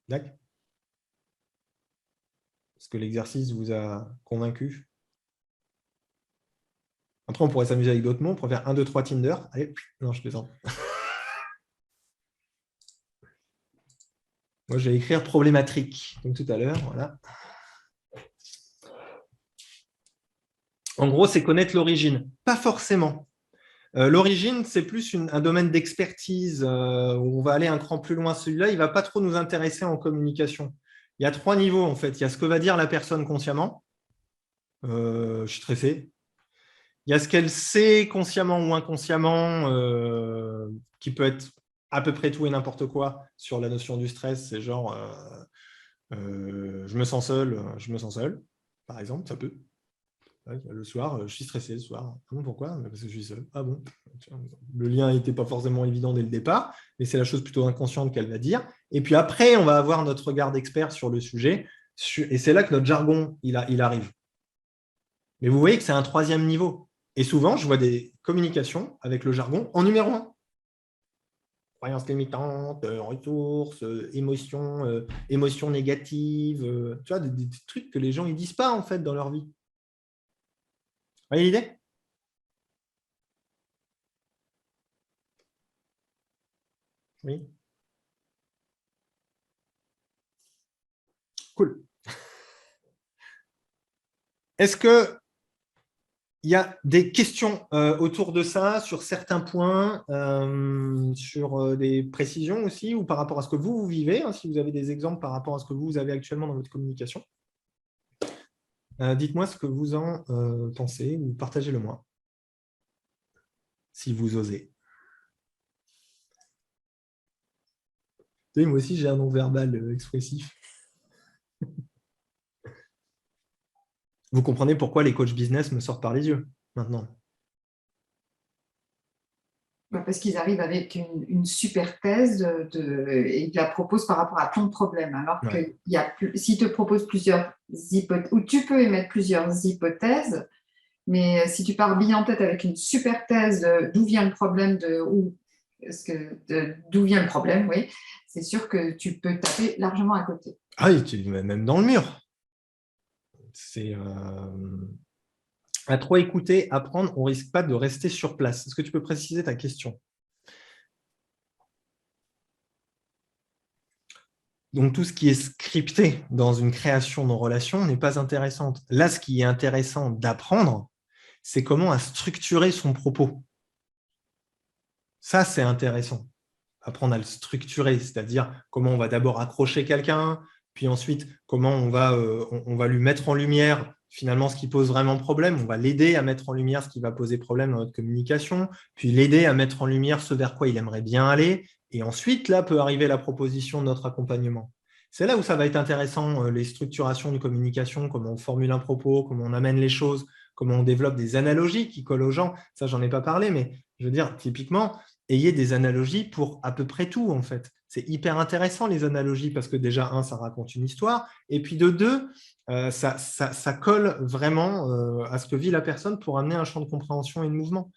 D'accord ? Est-ce que l'exercice vous a convaincu? Après, on pourrait s'amuser avec d'autres mots. On pourrait faire 1, 2, 3 Tinder. Allez, non, je plaisante. Moi, je vais écrire problématique, comme tout à l'heure. Voilà. En gros, c'est connaître l'origine. Pas forcément. L'origine, c'est plus un domaine d'expertise où on va aller un cran plus loin. Celui-là, il ne va pas trop nous intéresser en communication. Il y a 3 niveaux, en fait. Il y a ce que va dire la personne consciemment. Je suis stressé. Il y a ce qu'elle sait consciemment ou inconsciemment, qui peut être à peu près tout et n'importe quoi sur la notion du stress. C'est genre, je me sens seul, par exemple, ça peut. Le soir, je suis stressé le soir. Ah bon, pourquoi? Parce que je suis seul. Ah bon? Le lien n'était pas forcément évident dès le départ, mais c'est la chose plutôt inconsciente qu'elle va dire. Et puis après, on va avoir notre regard d'expert sur le sujet, et c'est là que notre jargon, il arrive. Mais vous voyez que c'est un 3e niveau. Et souvent, je vois des communications avec le jargon en numéro 1. Croyances limitantes, ressources, émotions négatives, tu vois, des trucs que les gens ne disent pas en fait dans leur vie. Vous voyez l'idée? Oui. Cool. Est-ce que il y a des questions autour de ça, sur certains points, sur des précisions aussi, ou par rapport à ce que vous vivez, hein, si vous avez des exemples par rapport à ce que vous avez actuellement dans votre communication. Dites-moi ce que vous en pensez, ou partagez-le moi, si vous osez. Oui, moi aussi, j'ai un non-verbal expressif. Vous comprenez pourquoi les coachs business me sortent par les yeux maintenant. Parce qu'ils arrivent avec une super thèse et ils la proposent par rapport à ton problème. Alors que s'ils te proposent plusieurs hypothèses, ou tu peux émettre plusieurs hypothèses, mais si tu pars bien en tête avec une super thèse d'où vient le problème, d'où vient le problème, oui, c'est sûr que tu peux taper largement à côté. Ah oui, même dans le mur. C'est à trop écouter, apprendre, on ne risque pas de rester sur place. Est-ce que tu peux préciser ta question? Donc, tout ce qui est scripté dans une création de relation n'est pas intéressant. Là, ce qui est intéressant d'apprendre, c'est comment structurer son propos. Ça, c'est intéressant. Apprendre à le structurer, c'est-à-dire comment on va d'abord accrocher quelqu'un, puis ensuite, comment on va lui mettre en lumière finalement ce qui pose vraiment problème. On va l'aider à mettre en lumière ce qui va poser problème dans notre communication, puis l'aider à mettre en lumière ce vers quoi il aimerait bien aller. Et ensuite, là, peut arriver la proposition de notre accompagnement. C'est là où ça va être intéressant, les structurations de communication, comment on formule un propos, comment on amène les choses, comment on développe des analogies qui collent aux gens. Ça, j'en ai pas parlé, mais je veux dire, typiquement, ayez des analogies pour à peu près tout, en fait. C'est hyper intéressant, les analogies, parce que déjà, 1, ça raconte une histoire, et puis de 2, ça colle vraiment à ce que vit la personne pour amener un champ de compréhension et de mouvement.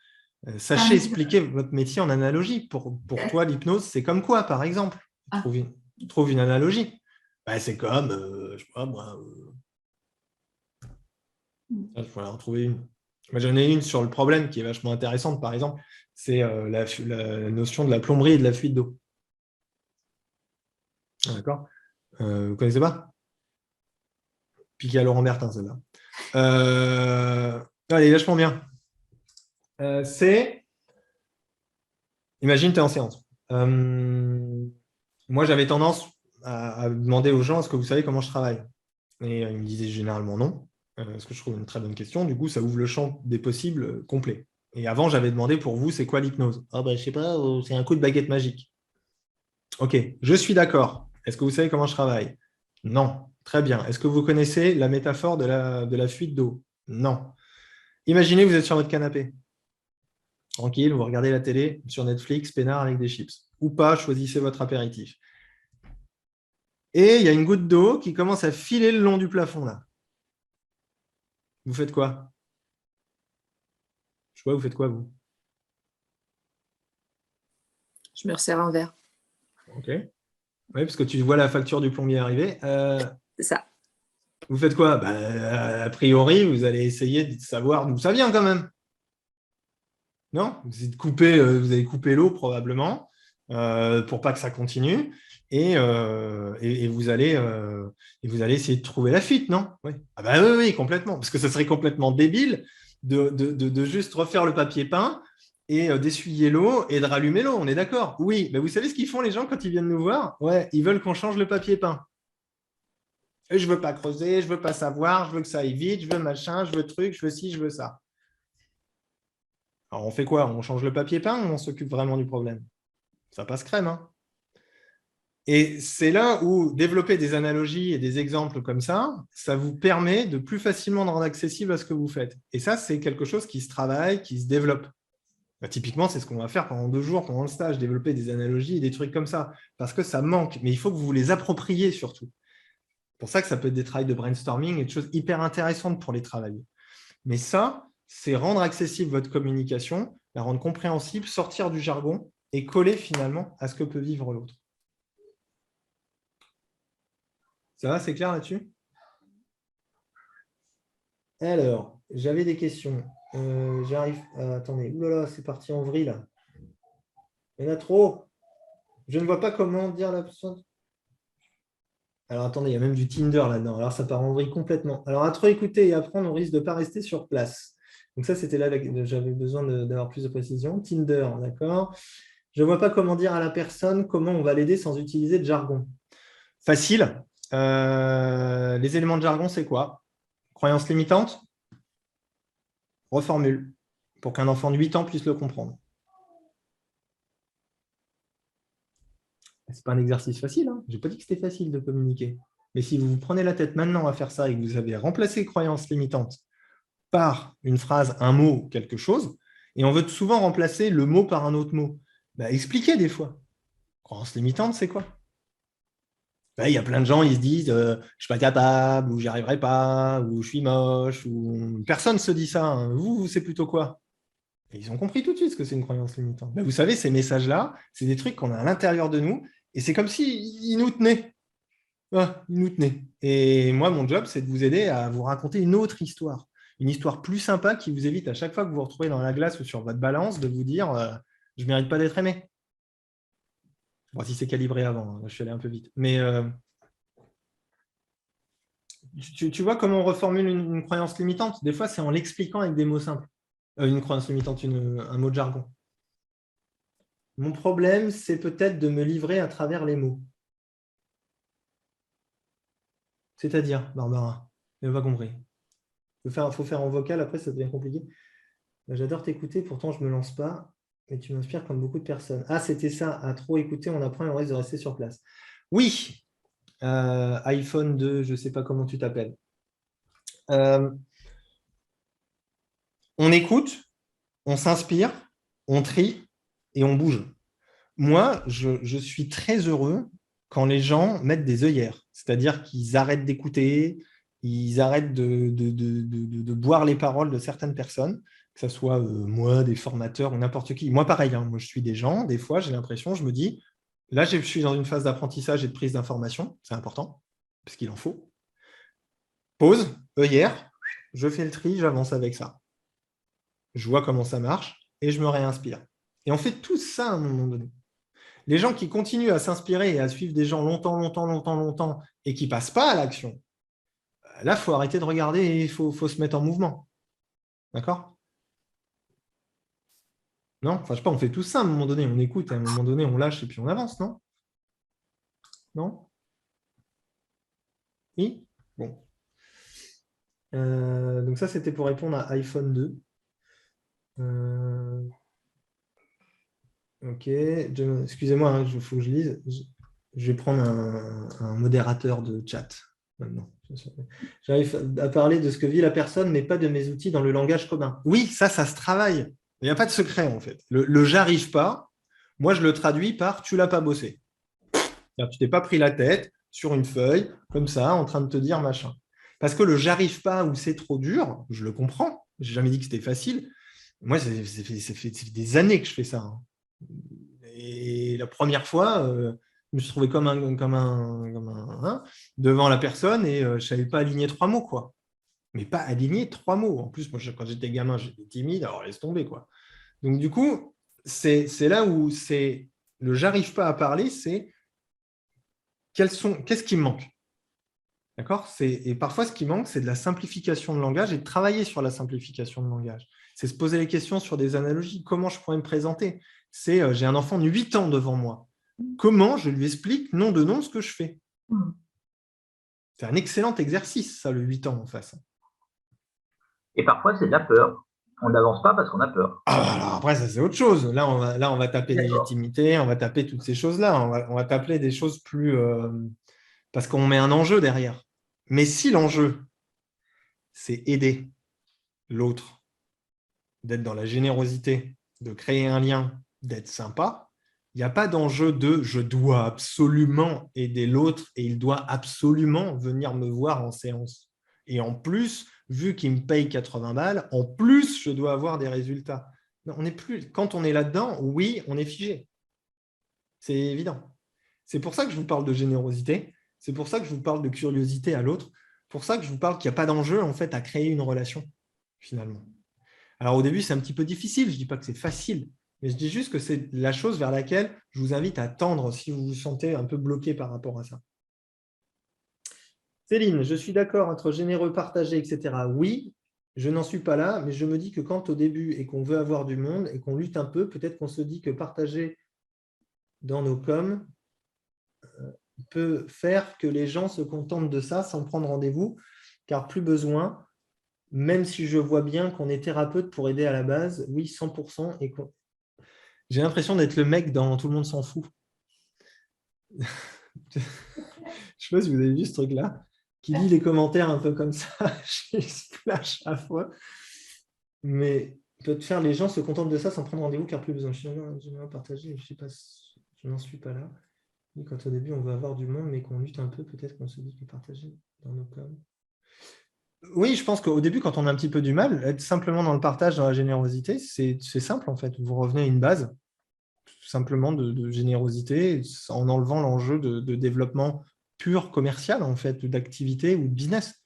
Sachez expliquer votre métier en analogie. Pour toi, l'hypnose, c'est comme quoi, par exemple? Trouve une analogie. C'est comme, je sais pas moi, il faut en trouver une. Moi, j'en ai une sur le problème qui est vachement intéressante, par exemple, c'est la notion de la plomberie et de la fuite d'eau. D'accord? Vous ne connaissez pas? Piqué à Laurent Bertin, celle-là. Elle est vachement bien. Imagine, tu es en séance. Moi, j'avais tendance à demander aux gens, est-ce que vous savez comment je travaille? Et ils me disaient généralement non, ce que je trouve une très bonne question. Du coup, ça ouvre le champ des possibles complet. Et avant, j'avais demandé pour vous, c'est quoi l'hypnose? Je ne sais pas, c'est un coup de baguette magique. Ok, je suis d'accord. Est-ce que vous savez comment je travaille? Non. Très bien. Est-ce que vous connaissez la métaphore de la fuite d'eau? Non. Imaginez, vous êtes sur votre canapé. Tranquille, vous regardez la télé sur Netflix, peinard avec des chips. Ou pas, choisissez votre apéritif. Et il y a une goutte d'eau qui commence à filer le long du plafond, là. Vous faites quoi? Je vois, vous faites quoi, vous? Je me resserre un verre. Ok. Oui, parce que tu vois la facture du plombier arriver. C'est ça. Vous faites quoi? A priori, vous allez essayer de savoir d'où ça vient quand même. Non? Vous allez couper l'eau probablement pour pas que ça continue. Et vous allez essayer de trouver la fuite, non? Oui. Ah bah oui, complètement. Parce que ça serait complètement débile de juste refaire le papier peint et d'essuyer l'eau et de rallumer l'eau. On est d'accord? Oui. Mais vous savez ce qu'ils font les gens quand ils viennent nous voir? Ouais, ils veulent qu'on change le papier peint. Et je veux pas creuser, je veux pas savoir, je veux que ça aille vite, je veux machin, je veux truc, je veux ci, je veux ça. Alors on fait quoi? On change le papier peint ou on s'occupe vraiment du problème? Ça passe crème, hein? Et c'est là où développer des analogies et des exemples comme ça vous permet de plus facilement rendre accessible à ce que vous faites. Et ça, c'est quelque chose qui se travaille, qui se développe. Typiquement, c'est ce qu'on va faire pendant 2 jours, pendant le stage, développer des analogies et des trucs comme ça, parce que ça manque. Mais il faut que vous les appropriez surtout. C'est pour ça que ça peut être des travaux de brainstorming et des choses hyper intéressantes pour les travailler. Mais ça, c'est rendre accessible votre communication, la rendre compréhensible, sortir du jargon et coller finalement à ce que peut vivre l'autre. Ça va, c'est clair là-dessus? Alors, j'avais des questions. J'arrive. Attendez, oulala, c'est parti en vrille là. Il y en a trop. Je ne vois pas comment dire la personne. Alors attendez, il y a même du Tinder là-dedans. Alors ça part en vrille complètement. Alors à trop écouter et apprendre, on risque de ne pas rester sur place. Donc ça, c'était là, j'avais besoin d'avoir plus de précision. Tinder, d'accord. Je ne vois pas comment dire à la personne comment on va l'aider sans utiliser de jargon. Facile. Les éléments de jargon, c'est quoi? Croyance limitante? Reformule pour qu'un enfant de 8 ans puisse le comprendre. Ce n'est pas un exercice facile. Hein. Je n'ai pas dit que c'était facile de communiquer. Mais si vous vous prenez la tête maintenant à faire ça et que vous avez remplacé croyance limitante par une phrase, un mot, quelque chose, et on veut souvent remplacer le mot par un autre mot, expliquez des fois. Croyance limitante, c'est quoi? Il y a plein de gens, ils se disent je ne suis pas capable, ou j'y arriverai pas, ou je suis moche, ou personne ne se dit ça. Hein. Vous, c'est plutôt quoi? Et ils ont compris tout de suite ce que c'est une croyance limitante. Vous savez, ces messages-là, c'est des trucs qu'on a à l'intérieur de nous, et c'est comme s'ils nous tenaient. Ils nous tenaient. Et moi, mon job, c'est de vous aider à vous raconter une autre histoire. Une histoire plus sympa qui vous évite à chaque fois que vous vous retrouvez dans la glace ou sur votre balance de vous dire je ne mérite pas d'être aimé. Bon, si c'est calibré avant, je suis allé un peu vite. Mais tu vois comment on reformule une croyance limitante? Des fois, c'est en l'expliquant avec des mots simples. Une croyance limitante, un mot de jargon. Mon problème, c'est peut-être de me livrer à travers les mots. C'est-à-dire, Barbara, je n'ai pas compris. Il faut faire en vocal, après ça devient compliqué. J'adore t'écouter, pourtant je ne me lance pas, mais tu m'inspires comme beaucoup de personnes. Ah, c'était ça, à trop écouter, on apprend et on risque de rester sur place. Oui, iPhone 2, je ne sais pas comment tu t'appelles. On écoute, on s'inspire, on trie et on bouge. Moi, je suis très heureux quand les gens mettent des œillères, c'est-à-dire qu'ils arrêtent d'écouter, ils arrêtent de boire les paroles de certaines personnes, que ce soit moi, des formateurs ou n'importe qui. Moi, pareil, moi je suis des gens, des fois j'ai l'impression, je me dis, là je suis dans une phase d'apprentissage et de prise d'information, c'est important, parce qu'il en faut. Pause, œillère, je fais le tri, j'avance avec ça. Je vois comment ça marche et je me réinspire. Et on fait tout ça à un moment donné. Les gens qui continuent à s'inspirer et à suivre des gens longtemps et qui ne passent pas à l'action, là, il faut arrêter de regarder et il faut se mettre en mouvement. D'accord? Non? Enfin, je sais pas, on fait tout ça à un moment donné. On écoute, à un moment donné, on lâche et puis on avance, non? Non? Oui? Bon. Donc ça, c'était pour répondre à iPhone 2. Ok, excusez-moi, il faut que je lise. Je vais prendre un modérateur de chat maintenant. J'arrive à parler de ce que vit la personne, mais pas de mes outils dans le langage commun. Oui, ça se travaille. Il n'y a pas de secret, en fait. Le j'arrive pas, moi, je le traduis par tu l'as pas bossé. Tu t'es pas pris la tête, sur une feuille, comme ça, en train de te dire machin. Parce que le j'arrive pas ou c'est trop dur, je le comprends. Je n'ai jamais dit que c'était facile. Moi, ça fait des années que je fais ça. Hein. Et la première fois, je me suis trouvé comme un devant la personne et je ne savais pas aligner 3 mots, quoi. Mais pas aligner 3 mots. En plus, moi, quand j'étais gamin, j'étais timide, alors laisse tomber, quoi. Donc, du coup, c'est là où c'est le j'arrive pas à parler, c'est qu'est-ce qui me manque. D'accord ? Et parfois, ce qui manque, c'est de la simplification de langage et de travailler sur la simplification de langage. C'est se poser les questions sur des analogies. Comment je pourrais me présenter ? C'est j'ai un enfant de 8 ans devant moi. Comment je lui explique nom de nom ce que je fais ? C'est un excellent exercice, ça, le 8 ans en face. Et parfois, c'est de la peur. On n'avance pas parce qu'on a peur. Alors après, ça, c'est autre chose. Là, on va taper légitimité, on va taper toutes ces choses-là. On va taper des choses plus… parce qu'on met un enjeu derrière. Mais si l'enjeu, c'est aider l'autre, d'être dans la générosité, de créer un lien, d'être sympa, il n'y a pas d'enjeu de « je dois absolument aider l'autre et il doit absolument venir me voir en séance ». Et en plus, vu qu'il me paye 80 balles, en plus, je dois avoir des résultats. Non, on n'est plus… Quand on est là-dedans, oui, on est figé. C'est évident. C'est pour ça que je vous parle de générosité. C'est pour ça que je vous parle de curiosité à l'autre. Pour ça que je vous parle qu'il n'y a pas d'enjeu en fait, à créer une relation, finalement. Alors, au début, c'est un petit peu difficile. Je ne dis pas que c'est facile, mais je dis juste que c'est la chose vers laquelle je vous invite à tendre si vous vous sentez un peu bloqué par rapport à ça. Céline, je suis d'accord entre généreux, partagé, etc. Oui, je n'en suis pas là, mais je me dis que quand au début et qu'on veut avoir du monde et qu'on lutte un peu, peut-être qu'on se dit que partager dans nos coms peut faire que les gens se contentent de ça sans prendre rendez-vous, car plus besoin, même si je vois bien qu'on est thérapeute pour aider à la base, oui, 100%. Et j'ai l'impression d'être le mec dans « Tout le monde s'en fout ». Je ne sais pas si vous avez vu ce truc-là, qui lit les commentaires un peu comme ça, je splash à la fois. Mais peut faire les gens se contentent de ça sans prendre rendez-vous, car plus besoin. Je vais partager, je n'en suis pas là. Et quand au début, on veut avoir du monde, mais qu'on lutte un peu, peut-être qu'on se dit que partager dans nos coms. Oui, je pense qu'au début, quand on a un petit peu du mal, être simplement dans le partage, dans la générosité, c'est simple en fait. Vous revenez à une base, tout simplement de générosité, en enlevant l'enjeu de développement pur commercial, en fait, d'activité ou de business.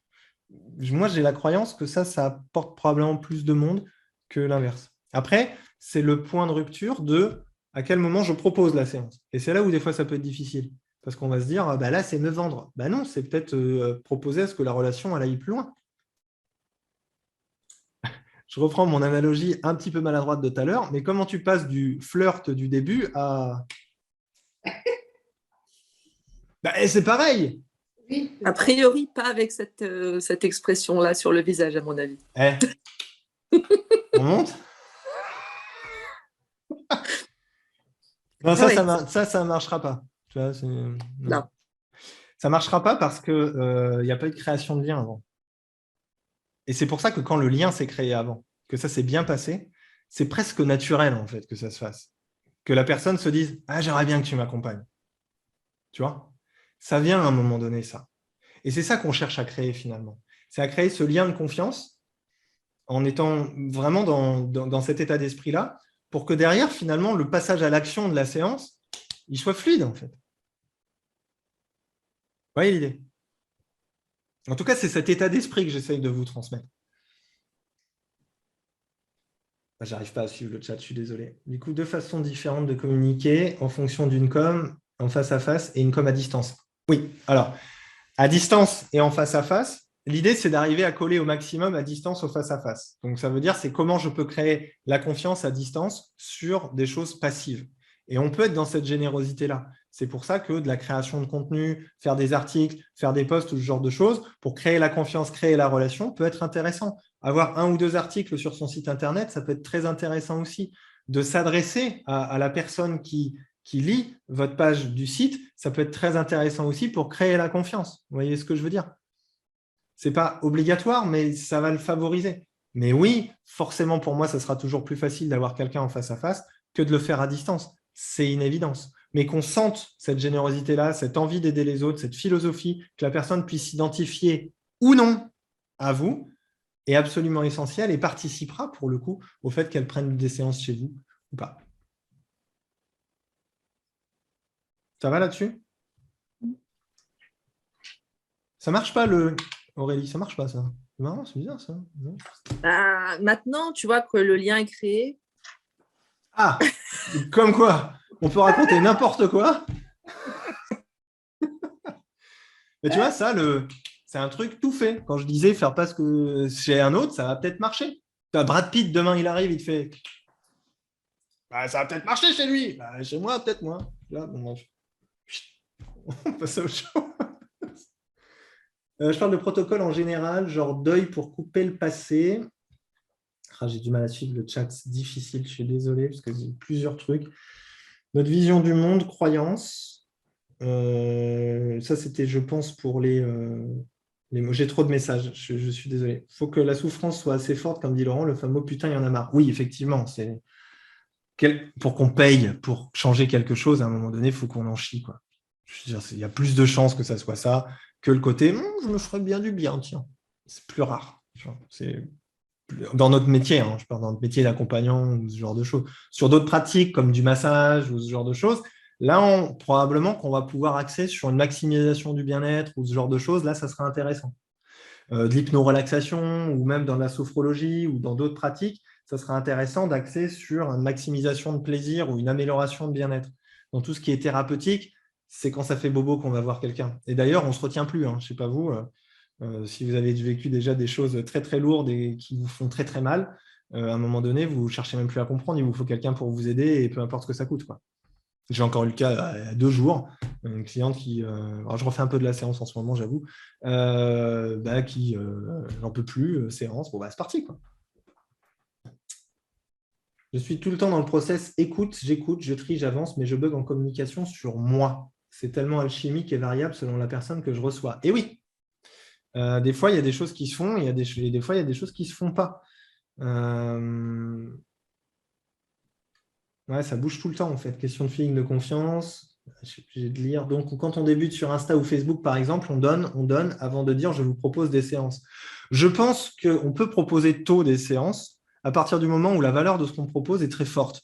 Moi, j'ai la croyance que ça apporte probablement plus de monde que l'inverse. Après, c'est le point de rupture de à quel moment je propose la séance. Et c'est là où des fois, ça peut être difficile. Parce qu'on va se dire, bah là, c'est me vendre. Bah non, c'est peut-être proposer à ce que la relation elle aille plus loin. Je reprends mon analogie un petit peu maladroite de tout à l'heure, mais comment tu passes du flirt du début à… Bah, c'est pareil. Oui, A priori, pas avec cette expression-là sur le visage, à mon avis. On monte. Non, ça ne marchera pas. Tu vois, non. Ça ne marchera pas parce qu'il n'y a pas eu de création de lien avant. Et c'est pour ça que quand le lien s'est créé avant, que ça s'est bien passé, c'est presque naturel en fait que ça se fasse. Que la personne se dise « Ah, j'aimerais bien que tu m'accompagnes. » Tu vois ? Ça vient à un moment donné, ça. Et c'est ça qu'on cherche à créer finalement. C'est à créer ce lien de confiance en étant vraiment dans cet état d'esprit-là pour que derrière, finalement, le passage à l'action de la séance, il soit fluide en fait. Vous voyez l'idée ? En tout cas, c'est cet état d'esprit que j'essaye de vous transmettre. Je n'arrive pas à suivre le chat, je suis désolé. Du coup, 2 façons différentes de communiquer en fonction d'une com en face à face et une com à distance. Oui, alors, à distance et en face à face, l'idée, c'est d'arriver à coller au maximum à distance au face à face. Donc, ça veut dire, c'est comment je peux créer la confiance à distance sur des choses passives. Et on peut être dans cette générosité-là. C'est pour ça que de la création de contenu, faire des articles, faire des posts ou ce genre de choses, pour créer la confiance, créer la relation, peut être intéressant. Avoir 1 ou 2 articles sur son site Internet, ça peut être très intéressant aussi. De s'adresser à la personne qui lit votre page du site, ça peut être très intéressant aussi pour créer la confiance. Vous voyez ce que je veux dire ? Ce n'est pas obligatoire, mais ça va le favoriser. Mais oui, forcément, pour moi, ça sera toujours plus facile d'avoir quelqu'un en face à face que de le faire à distance. C'est une évidence. mais qu'on sente cette générosité-là, cette envie d'aider les autres, cette philosophie, que la personne puisse s'identifier ou non à vous, est absolument essentiel et participera pour le coup au fait qu'elle prenne des séances chez vous ou pas. Ça va là-dessus? Ça marche pas Aurélie, ça marche pas ça. Non, c'est bizarre ça. Non. Maintenant, tu vois que le lien est créé. Ah, comme quoi, on peut raconter n'importe quoi. Mais tu vois, ça, c'est un truc tout fait. Quand je disais faire pas ce que chez un autre, ça va peut-être marcher. Brad Pitt, demain, il arrive, il te fait bah, ça va peut-être marcher chez lui. Bah, chez moi, peut-être moins. Là, bon, on passe à autre chose. Je parle de protocole en général, genre deuil pour couper le passé. J'ai du mal à suivre le chat, c'est difficile, je suis désolé, parce que j'ai plusieurs trucs. Notre vision du monde, croyance. Ça, c'était, je pense, pour les mots. J'ai trop de messages, je suis désolé. Il faut que la souffrance soit assez forte, comme dit Laurent, le fameux putain, il y en a marre. Oui, effectivement, c'est pour qu'on paye, pour changer quelque chose, à un moment donné, il faut qu'on en chie, quoi. Je veux dire, il y a plus de chances que ça soit ça que le côté je me ferais bien du bien, tiens. C'est plus rare. C'est dans notre métier, je parle dans notre métier d'accompagnant ou ce genre de choses. Sur d'autres pratiques comme du massage ou ce genre de choses, là, probablement qu'on va pouvoir axer sur une maximisation du bien-être ou ce genre de choses. Là, ça sera intéressant. De l'hypnorelaxation ou même dans la sophrologie ou dans d'autres pratiques, ça sera intéressant d'axer sur une maximisation de plaisir ou une amélioration de bien-être. Dans tout ce qui est thérapeutique, c'est quand ça fait bobo qu'on va voir quelqu'un. Et d'ailleurs, on ne se retient plus. Je ne sais pas vous, si vous avez vécu déjà des choses très, très lourdes et qui vous font très, très mal, à un moment donné, vous ne cherchez même plus à comprendre. Il vous faut quelqu'un pour vous aider et peu importe ce que ça coûte, quoi. J'ai encore eu le cas il y a 2 jours, une cliente qui, alors je refais un peu de la séance en ce moment, j'avoue, qui n'en peut plus, séance, c'est parti, quoi. Je suis tout le temps dans le process écoute, j'écoute, je trie, j'avance, mais je bug en communication sur moi. C'est tellement alchimique et variable selon la personne que je reçois. Et oui, des fois, il y a des choses qui se font, et des fois, il y a des choses qui ne se font pas. Ouais, ça bouge tout le temps, en fait. Question de feeling de confiance. Je suis obligé de lire. Donc, quand on débute sur Insta ou Facebook, par exemple, on donne avant de dire « je vous propose des séances ». Je pense qu'on peut proposer tôt des séances à partir du moment où la valeur de ce qu'on propose est très forte.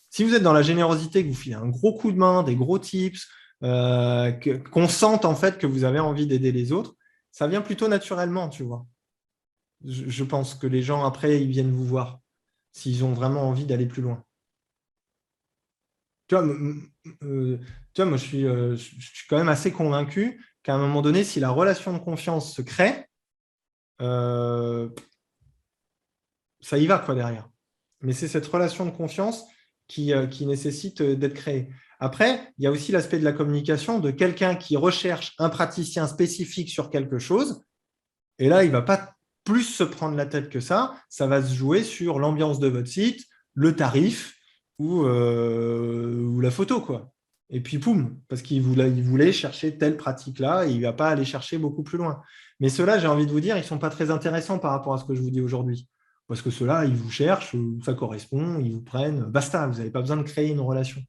Si vous êtes dans la générosité, que vous filez un gros coup de main, des gros tips, qu'on sente en fait que vous avez envie d'aider les autres, ça vient plutôt naturellement, tu vois. Je pense que les gens, après, ils viennent vous voir s'ils ont vraiment envie d'aller plus loin. Tu vois, moi, je suis quand même assez convaincu qu'à un moment donné, si la relation de confiance se crée, ça y va, quoi, derrière. Mais c'est cette relation de confiance qui nécessite d'être créée. Après, il y a aussi l'aspect de la communication de quelqu'un qui recherche un praticien spécifique sur quelque chose. Et là, il ne va pas plus se prendre la tête que ça. Ça va se jouer sur l'ambiance de votre site, le tarif ou la photo, quoi. Et puis, poum, parce qu'il voulait chercher telle pratique-là et il ne va pas aller chercher beaucoup plus loin. Mais ceux-là, j'ai envie de vous dire, ils ne sont pas très intéressants par rapport à ce que je vous dis aujourd'hui. Parce que ceux-là, ils vous cherchent, ça correspond, ils vous prennent, basta, vous n'avez pas besoin de créer une relation.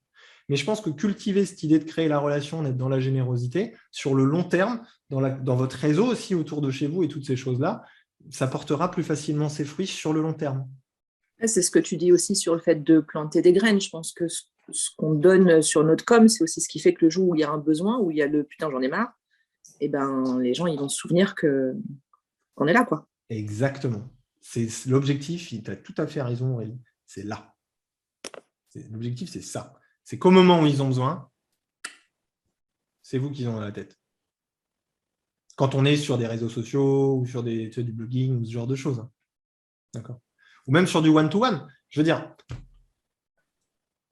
Mais je pense que cultiver cette idée de créer la relation, d'être dans la générosité, sur le long terme, dans votre réseau aussi autour de chez vous et toutes ces choses-là, ça portera plus facilement ses fruits sur le long terme. C'est ce que tu dis aussi sur le fait de planter des graines. Je pense que ce qu'on donne sur notre com, c'est aussi ce qui fait que le jour où il y a un besoin, où il y a le putain, j'en ai marre, et ben les gens ils vont se souvenir qu'on est là, quoi. Exactement. C'est l'objectif, tu as tout à fait raison, Aurélie, c'est là. L'objectif, c'est ça. C'est qu'au moment où ils ont besoin, c'est vous qui ont dans la tête. Quand on est sur des réseaux sociaux ou sur du blogging ou ce genre de choses. D'accord. Ou même sur du one-to-one. Je veux dire,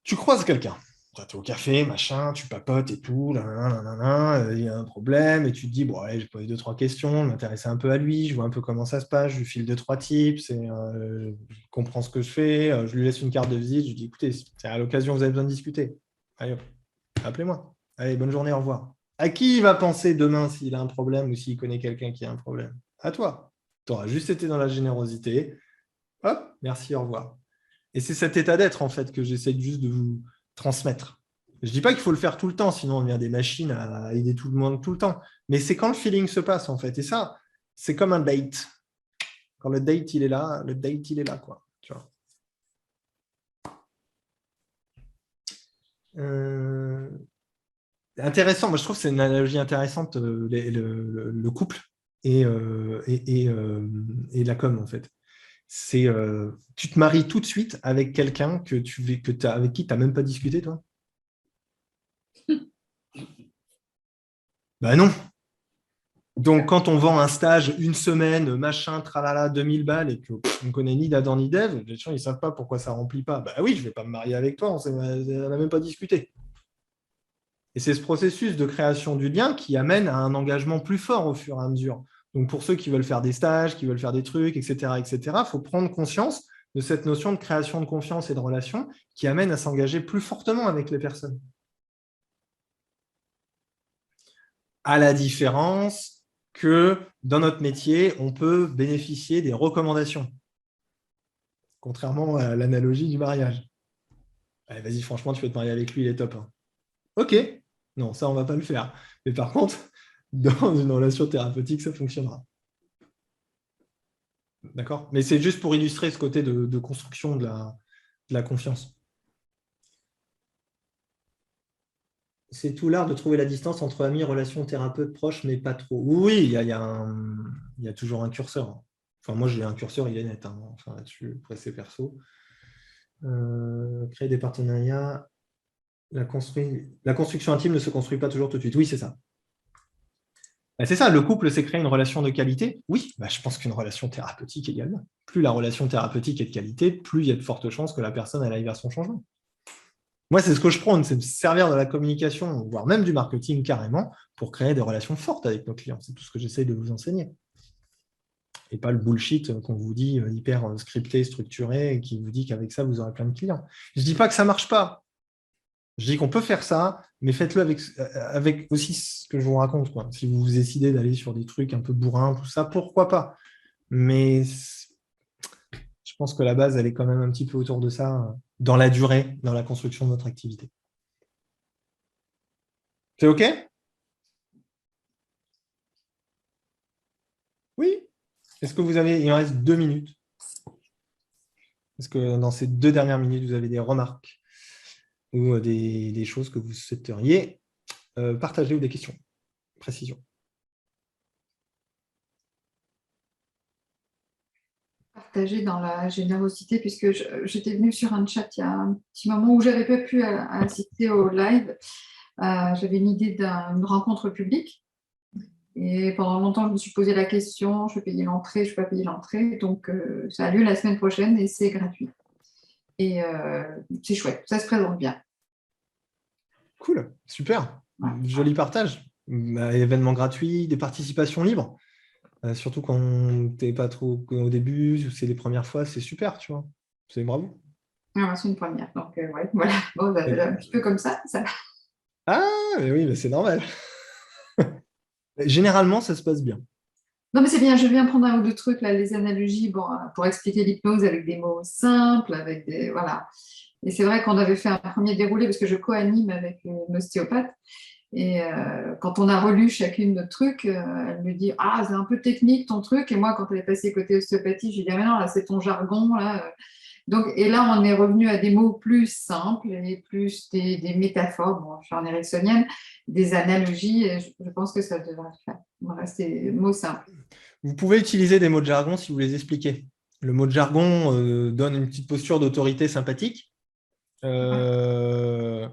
tu croises quelqu'un, tu es au café, machin, tu papotes et tout, il y a un problème, et tu te dis, bon, allez, j'ai posé 2-3 questions, je m'intéressais un peu à lui, je vois un peu comment ça se passe, je lui file 2-3 tips, et je comprends ce que je fais, je lui laisse une carte de visite, je lui dis, écoutez, c'est à l'occasion, vous avez besoin de discuter. Allez, appelez-moi. Allez, bonne journée, au revoir. À qui il va penser demain s'il a un problème ou s'il connaît quelqu'un qui a un problème? À toi. Tu auras juste été dans la générosité. Hop, merci, au revoir. Et c'est cet état d'être, en fait, que j'essaie juste de vous transmettre. Je ne dis pas qu'il faut le faire tout le temps, sinon on devient des machines à aider tout le monde tout le temps. Mais c'est quand le feeling se passe, en fait. Et ça, c'est comme un date. Quand le date, il est là, quoi. Tu vois. Intéressant, moi je trouve que c'est une analogie intéressante, le couple et la com, en fait. C'est tu te maries tout de suite avec quelqu'un avec qui tu n'as même pas discuté, toi? Ben non. Donc, quand on vend un stage une semaine, machin, tralala, 2000 balles, et qu'on ne connaît ni d'Adam ni d'Ève, les gens, ils ne savent pas pourquoi ça ne remplit pas. Ben oui, je ne vais pas me marier avec toi, on n'a même pas discuté. Et c'est ce processus de création du lien qui amène à un engagement plus fort au fur et à mesure. Donc, pour ceux qui veulent faire des stages, qui veulent faire des trucs, etc., il faut prendre conscience de cette notion de création de confiance et de relation qui amène à s'engager plus fortement avec les personnes. À la différence que dans notre métier, on peut bénéficier des recommandations, contrairement à l'analogie du mariage. Allez, vas-y, franchement, tu peux te marier avec lui, il est top. Hein. Ok, non, ça, on ne va pas le faire. Mais par contre, dans une relation thérapeutique, ça fonctionnera. D'accord? Mais c'est juste pour illustrer ce côté de construction de la confiance. C'est tout l'art de trouver la distance entre amis, relations, thérapeutes, proches, mais pas trop. Oui, il y a toujours un curseur. Enfin, moi, j'ai un curseur, il est net. Hein. Enfin, là-dessus, après, c'est perso. Créer des partenariats. La construction intime ne se construit pas toujours tout de suite. Oui, c'est ça. C'est ça, le couple, c'est créer une relation de qualité. Oui, je pense qu'une relation thérapeutique également. Plus la relation thérapeutique est de qualité, plus il y a de fortes chances que la personne elle aille vers son changement. Moi, c'est ce que je prône, c'est de servir de la communication, voire même du marketing carrément, pour créer des relations fortes avec nos clients. C'est tout ce que j'essaye de vous enseigner. Et pas le bullshit qu'on vous dit hyper scripté, structuré, et qui vous dit qu'avec ça, vous aurez plein de clients. Je ne dis pas que ça ne marche pas. Je dis qu'on peut faire ça, mais faites-le avec aussi ce que je vous raconte. Quoi. Si vous décidez d'aller sur des trucs un peu bourrins, tout ça, pourquoi pas? Mais je pense que la base, elle est quand même un petit peu autour de ça, dans la durée, dans la construction de notre activité. C'est OK? Oui? Est-ce que il me reste 2 minutes. Est-ce que dans ces 2 dernières minutes, vous avez des remarques ou des choses que vous souhaiteriez partager ou des questions? Précision. Partager dans la générosité, puisque j'étais venue sur un chat il y a un petit moment où je n'avais pas pu assister au live. J'avais une idée d'une rencontre publique. Et pendant longtemps, je me suis posé la question, je vais payer l'entrée, je ne vais pas payer l'entrée. Donc, ça a lieu la semaine prochaine et c'est gratuit. Et c'est chouette, ça se présente bien. Cool, super. Ouais. Joli partage. Événement gratuit, des participations libres. Surtout quand tu n'es pas trop au début, c'est les premières fois, c'est super, tu vois. C'est bravo. Ah, c'est une première. Donc, ouais, voilà. Bon, un petit peu comme ça. Ah, mais oui, mais c'est normal. Généralement, ça se passe bien. Non, mais c'est bien, je viens prendre un ou deux trucs, là, les analogies, pour expliquer l'hypnose avec des mots simples, voilà. Et c'est vrai qu'on avait fait un premier déroulé, parce que je co-anime avec une ostéopathe, et quand on a relu chacune notre truc, elle me dit « Ah, c'est un peu technique ton truc », et moi, quand elle est passée côté ostéopathie, je lui dis « Ah, mais non, là, c'est ton jargon, là ». Donc, et là, on est revenu à des mots plus simples et plus des métaphores. Bon, je suis en ericksonienne, des analogies. Et je pense que ça devrait le faire. Il va rester des mots simples. Vous pouvez utiliser des mots de jargon si vous les expliquez. Le mot de jargon donne une petite posture d'autorité sympathique. Mais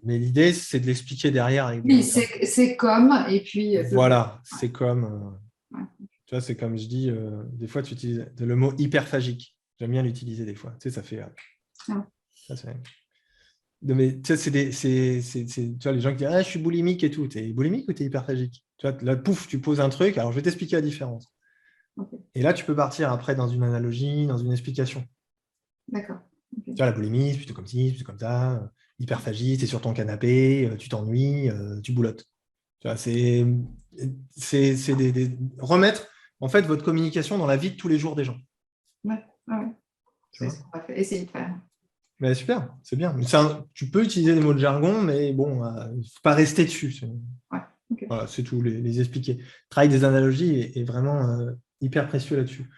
l'idée, c'est de l'expliquer derrière. Oui, c'est comme, et puis… Voilà, c'est comme… Tu vois, c'est comme je dis, des fois, tu utilises le mot hyperphagique. J'aime bien l'utiliser des fois. Tu sais, ça fait… Mais tu sais, tu vois, les gens qui disent « Ah, je suis boulimique et tout ». Tu es boulimique ou tu es hyperphagique? Tu vois, là, pouf, tu poses un truc. Alors, je vais t'expliquer la différence. Okay. Et là, tu peux partir après dans une analogie, dans une explication. D'accord. Okay. Tu vois, la boulimie, c'est plutôt comme ci, plutôt comme ça. Hyperphagie, tu es sur ton canapé, tu t'ennuies, tu boulottes. Tu vois, c'est remettre en fait votre communication dans la vie de tous les jours des gens. Ouais. C'est ce qu'on va essayer de faire. Mais super, c'est bien. Tu peux utiliser des mots de jargon, mais bon, il ne faut pas rester dessus. ok. Voilà, c'est tout, les expliquer. Le travail des analogies est vraiment hyper précieux là-dessus.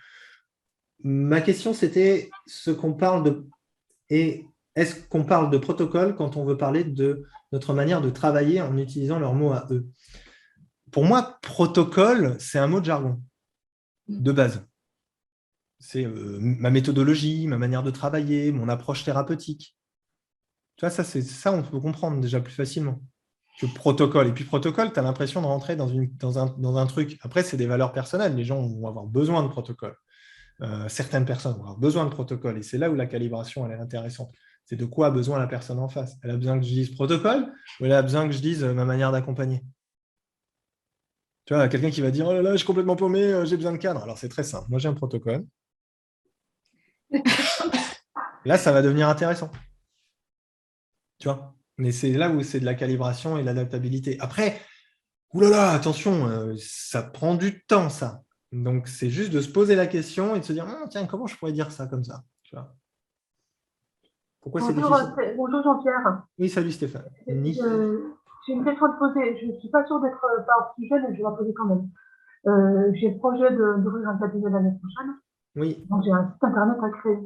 Ma question, c'était est-ce qu'on parle de protocole quand on veut parler de notre manière de travailler en utilisant leurs mots à eux? Pour moi, protocole, c'est un mot de jargon, de base. C'est ma méthodologie, ma manière de travailler, mon approche thérapeutique. Tu vois, ça, on peut comprendre déjà plus facilement que protocole. Et puis protocole, tu as l'impression de rentrer dans un truc. Après, c'est des valeurs personnelles. Les gens vont avoir besoin de protocole. Certaines personnes vont avoir besoin de protocole. Et c'est là où la calibration, elle est intéressante. C'est de quoi a besoin la personne en face. Elle a besoin que je dise protocole ou elle a besoin que je dise ma manière d'accompagner. Tu vois, quelqu'un qui va dire « Oh là là, je suis complètement paumé, j'ai besoin de cadre. » Alors, c'est très simple. Moi, j'ai un protocole. Là, ça va devenir intéressant. Tu vois? Mais c'est là où c'est de la calibration et de l'adaptabilité. Après, oulala, attention, ça prend du temps, ça. Donc, c'est juste de se poser la question et de se dire « Tiens, comment je pourrais dire ça comme ça ?» Tu vois? Pourquoi c'est difficile? Bonjour Jean-Pierre. Oui, salut Stéphane. J'ai une question à te poser. Je ne suis pas sûre d'être pas hors sujet, mais je vais la poser quand même. J'ai le projet d'ouvrir un cabinet l'année prochaine. Oui. Donc j'ai un site internet à créer.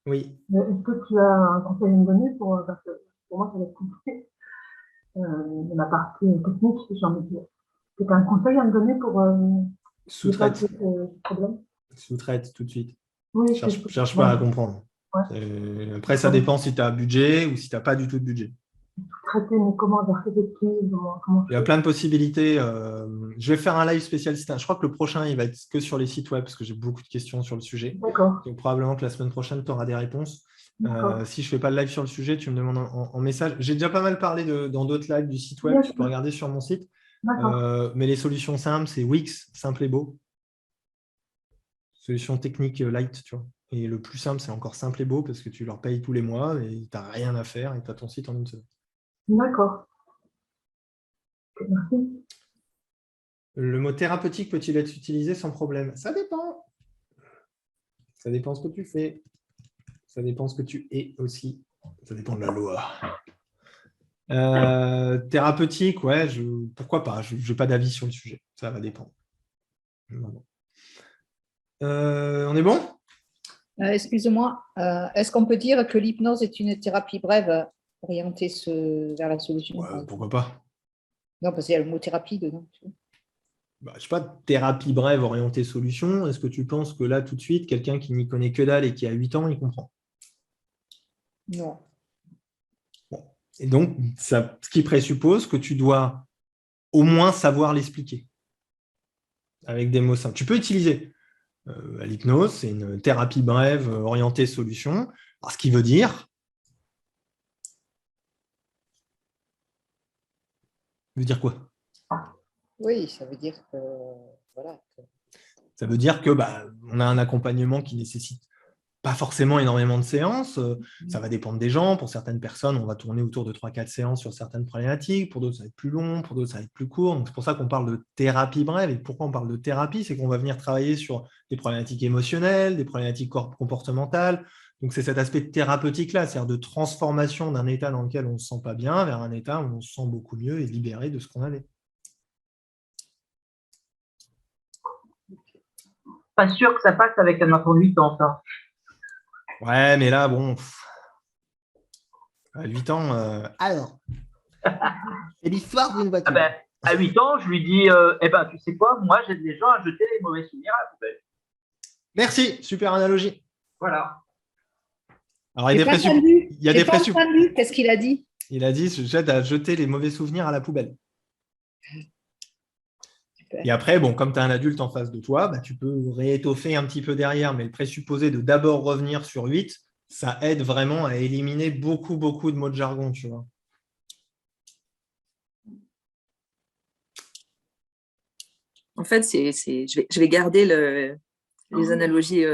Oui. Est-ce que tu as un conseil à me donner parce que pour moi ça va être compliqué. De ma partie technique, j'ai envie de dire. Est-ce que tu as un conseil à me donner pour sous-traite ce problème? Sous-traite tout de suite. Oui, cherche pas à comprendre. Ouais. Après, ça dépend si tu as un budget ou si tu n'as pas du tout de budget. Traiter, mais comment Il y a plein de possibilités. Je vais faire un live spécial site. Je crois que le prochain, il va être que sur les sites web parce que j'ai beaucoup de questions sur le sujet. D'accord. Donc, probablement que la semaine prochaine, tu auras des réponses. Si je ne fais pas de live sur le sujet, tu me demandes en message. J'ai déjà pas mal parlé dans d'autres lives du site web. Tu peux regarder sur mon site. Mais les solutions simples, c'est Wix, simple et beau. Solution technique light, tu vois. Et le plus simple, c'est encore simple et beau parce que tu leur payes tous les mois et tu n'as rien à faire et tu as ton site en une semaine. D'accord. Merci. Le mot thérapeutique peut-il être utilisé sans problème? Ça dépend. Ça dépend de ce que tu fais. Ça dépend de ce que tu es aussi. Ça dépend de la loi. Thérapeutique, ouais, pourquoi pas? Je n'ai pas d'avis sur le sujet. Ça va dépendre. On est bon? Excuse-moi, est-ce qu'on peut dire que l'hypnose est une thérapie brève orientée vers la solution? Pourquoi pas? Non, parce qu'il y a le mot thérapie dedans. Je ne sais pas, thérapie brève orientée solution. Est-ce que tu penses que là, tout de suite, quelqu'un qui n'y connaît que dalle et qui a 8 ans, il comprend? Non. Bon. Et donc, ce qui présuppose que tu dois au moins savoir l'expliquer avec des mots simples. Tu peux utiliser l'hypnose, c'est une thérapie brève orientée solution. Alors, ce qui veut dire, quoi? Oui, ça veut dire que voilà. Ça veut dire que on a un accompagnement qui nécessite pas forcément énormément de séances. Ça va dépendre des gens. Pour certaines personnes, on va tourner autour de 3-4 séances sur certaines problématiques. Pour d'autres, ça va être plus long. Pour d'autres, ça va être plus court. Donc, c'est pour ça qu'on parle de thérapie brève. Et pourquoi on parle de thérapie? C'est qu'on va venir travailler sur des problématiques émotionnelles, des problématiques comportementales. Donc, c'est cet aspect thérapeutique-là, c'est-à-dire de transformation d'un état dans lequel on ne se sent pas bien vers un état où on se sent beaucoup mieux et libéré de ce qu'on avait. Pas sûr que ça passe avec un enfant de 8 ans, ça. Ouais, mais là, bon, à 8 ans, alors, c'est l'histoire d'une voiture. À 8 ans, je lui dis, tu sais quoi, moi, j'aide les gens à jeter les mauvais souvenirs à la poubelle. Merci, super analogie. Voilà. Alors, il y a des présupposés. Qu'est-ce qu'il a dit? Il a dit, j'aide à jeter les mauvais souvenirs à la poubelle. Et après, bon, comme tu as un adulte en face de toi, tu peux réétoffer un petit peu derrière, mais le présupposé de d'abord revenir sur 8, ça aide vraiment à éliminer beaucoup de mots de jargon, tu vois. En fait, je vais garder les analogies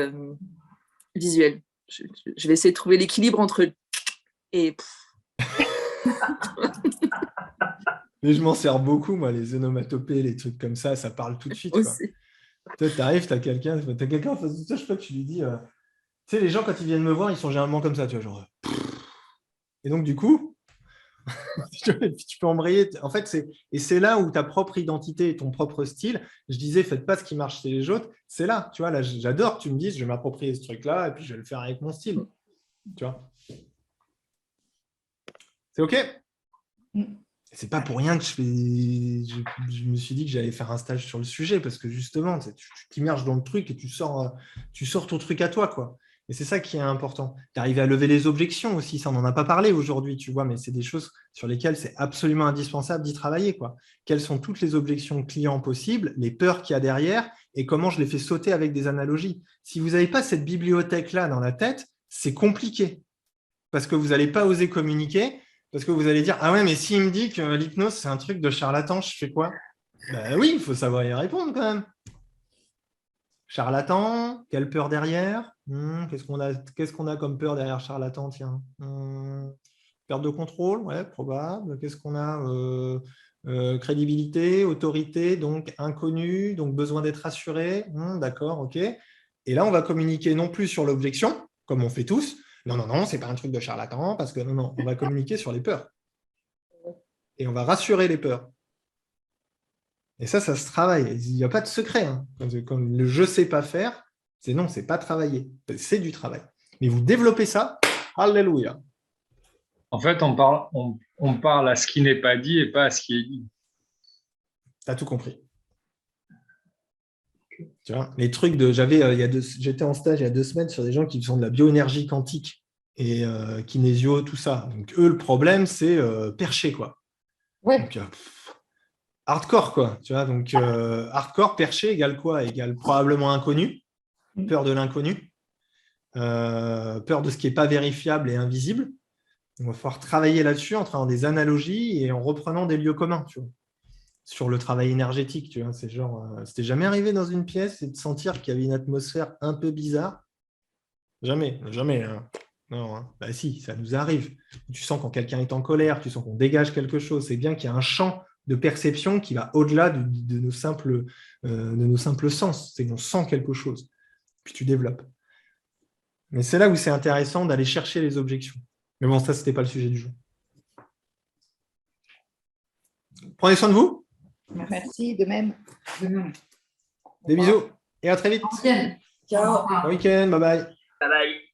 visuelles. Je vais essayer de trouver l'équilibre entre et. Mais je m'en sers beaucoup, moi, les onomatopées, les trucs comme ça parle tout de suite. Quoi. Toi, tu arrives, tu as quelqu'un en face de toi, je sais pas, tu lui dis. Tu sais, les gens, quand ils viennent me voir, ils sont généralement comme ça, tu vois, genre. Et donc, du coup, tu peux embrayer. En fait, c'est là où ta propre identité et ton propre style, je disais, faites pas ce qui marche chez les autres, c'est là. Tu vois, là, j'adore que tu me dises, je vais m'approprier ce truc-là et puis je vais le faire avec mon style. Tu vois. C'est OK? C'est pas pour rien que je me suis dit que j'allais faire un stage sur le sujet, parce que justement, tu t'immerges dans le truc et tu sors ton truc à toi, quoi. Et c'est ça qui est important. D'arriver à lever les objections aussi, ça on n'en a pas parlé aujourd'hui, tu vois, mais c'est des choses sur lesquelles c'est absolument indispensable d'y travailler, quoi. Quelles sont toutes les objections clients possibles, les peurs qu'il y a derrière, et comment je les fais sauter avec des analogies. Si vous n'avez pas cette bibliothèque-là dans la tête, c'est compliqué, parce que vous n'allez pas oser communiquer. Parce que vous allez dire, ah ouais, mais s'il me dit que l'hypnose, c'est un truc de charlatan, je fais quoi? Ben oui, il faut savoir y répondre quand même. Charlatan, quelle peur derrière? Qu'est-ce qu'on a comme peur derrière charlatan? Tiens. Perte de contrôle, ouais, probable. Qu'est-ce qu'on a? Crédibilité, autorité, donc inconnu, donc besoin d'être assuré. D'accord, ok. Et là, on va communiquer non plus sur l'objection, comme on fait tous. Non, ce n'est pas un truc de charlatan, parce que non, on va communiquer sur les peurs. Et on va rassurer les peurs. Et ça se travaille. Il n'y a pas de secret. Hein. Comme le je ne sais pas faire, c'est pas travailler. C'est du travail. Mais vous développez ça, alléluia. En fait, on parle à ce qui n'est pas dit et pas à ce qui est dit. Tu as tout compris. Tu vois, les trucs j'étais en stage il y a 2 semaines sur des gens qui font de la bioénergie quantique et kinésio, tout ça. Donc, eux, le problème, c'est perché, quoi. Ouais. Donc, hardcore, quoi. Tu vois, donc, hardcore, perché égale quoi? Égale probablement inconnu, peur de l'inconnu, peur de ce qui n'est pas vérifiable et invisible. Donc, il va falloir travailler là-dessus en travaillant des analogies et en reprenant des lieux communs, tu vois. Sur le travail énergétique, tu vois, c'est genre, c'était jamais arrivé dans une pièce et de sentir qu'il y avait une atmosphère un peu bizarre? Jamais. Hein. Non, hein. Bah si, ça nous arrive. Tu sens quand quelqu'un est en colère, tu sens qu'on dégage quelque chose. C'est bien qu'il y a un champ de perception qui va au-delà de nos simples sens. C'est qu'on sent quelque chose. Puis tu développes. Mais c'est là où c'est intéressant d'aller chercher les objections. Mais bon, ça, ce n'était pas le sujet du jour. Prenez soin de vous. Merci, de même. Des bisous et à très vite. Ciao. Bon week-end, bye bye. Bye bye.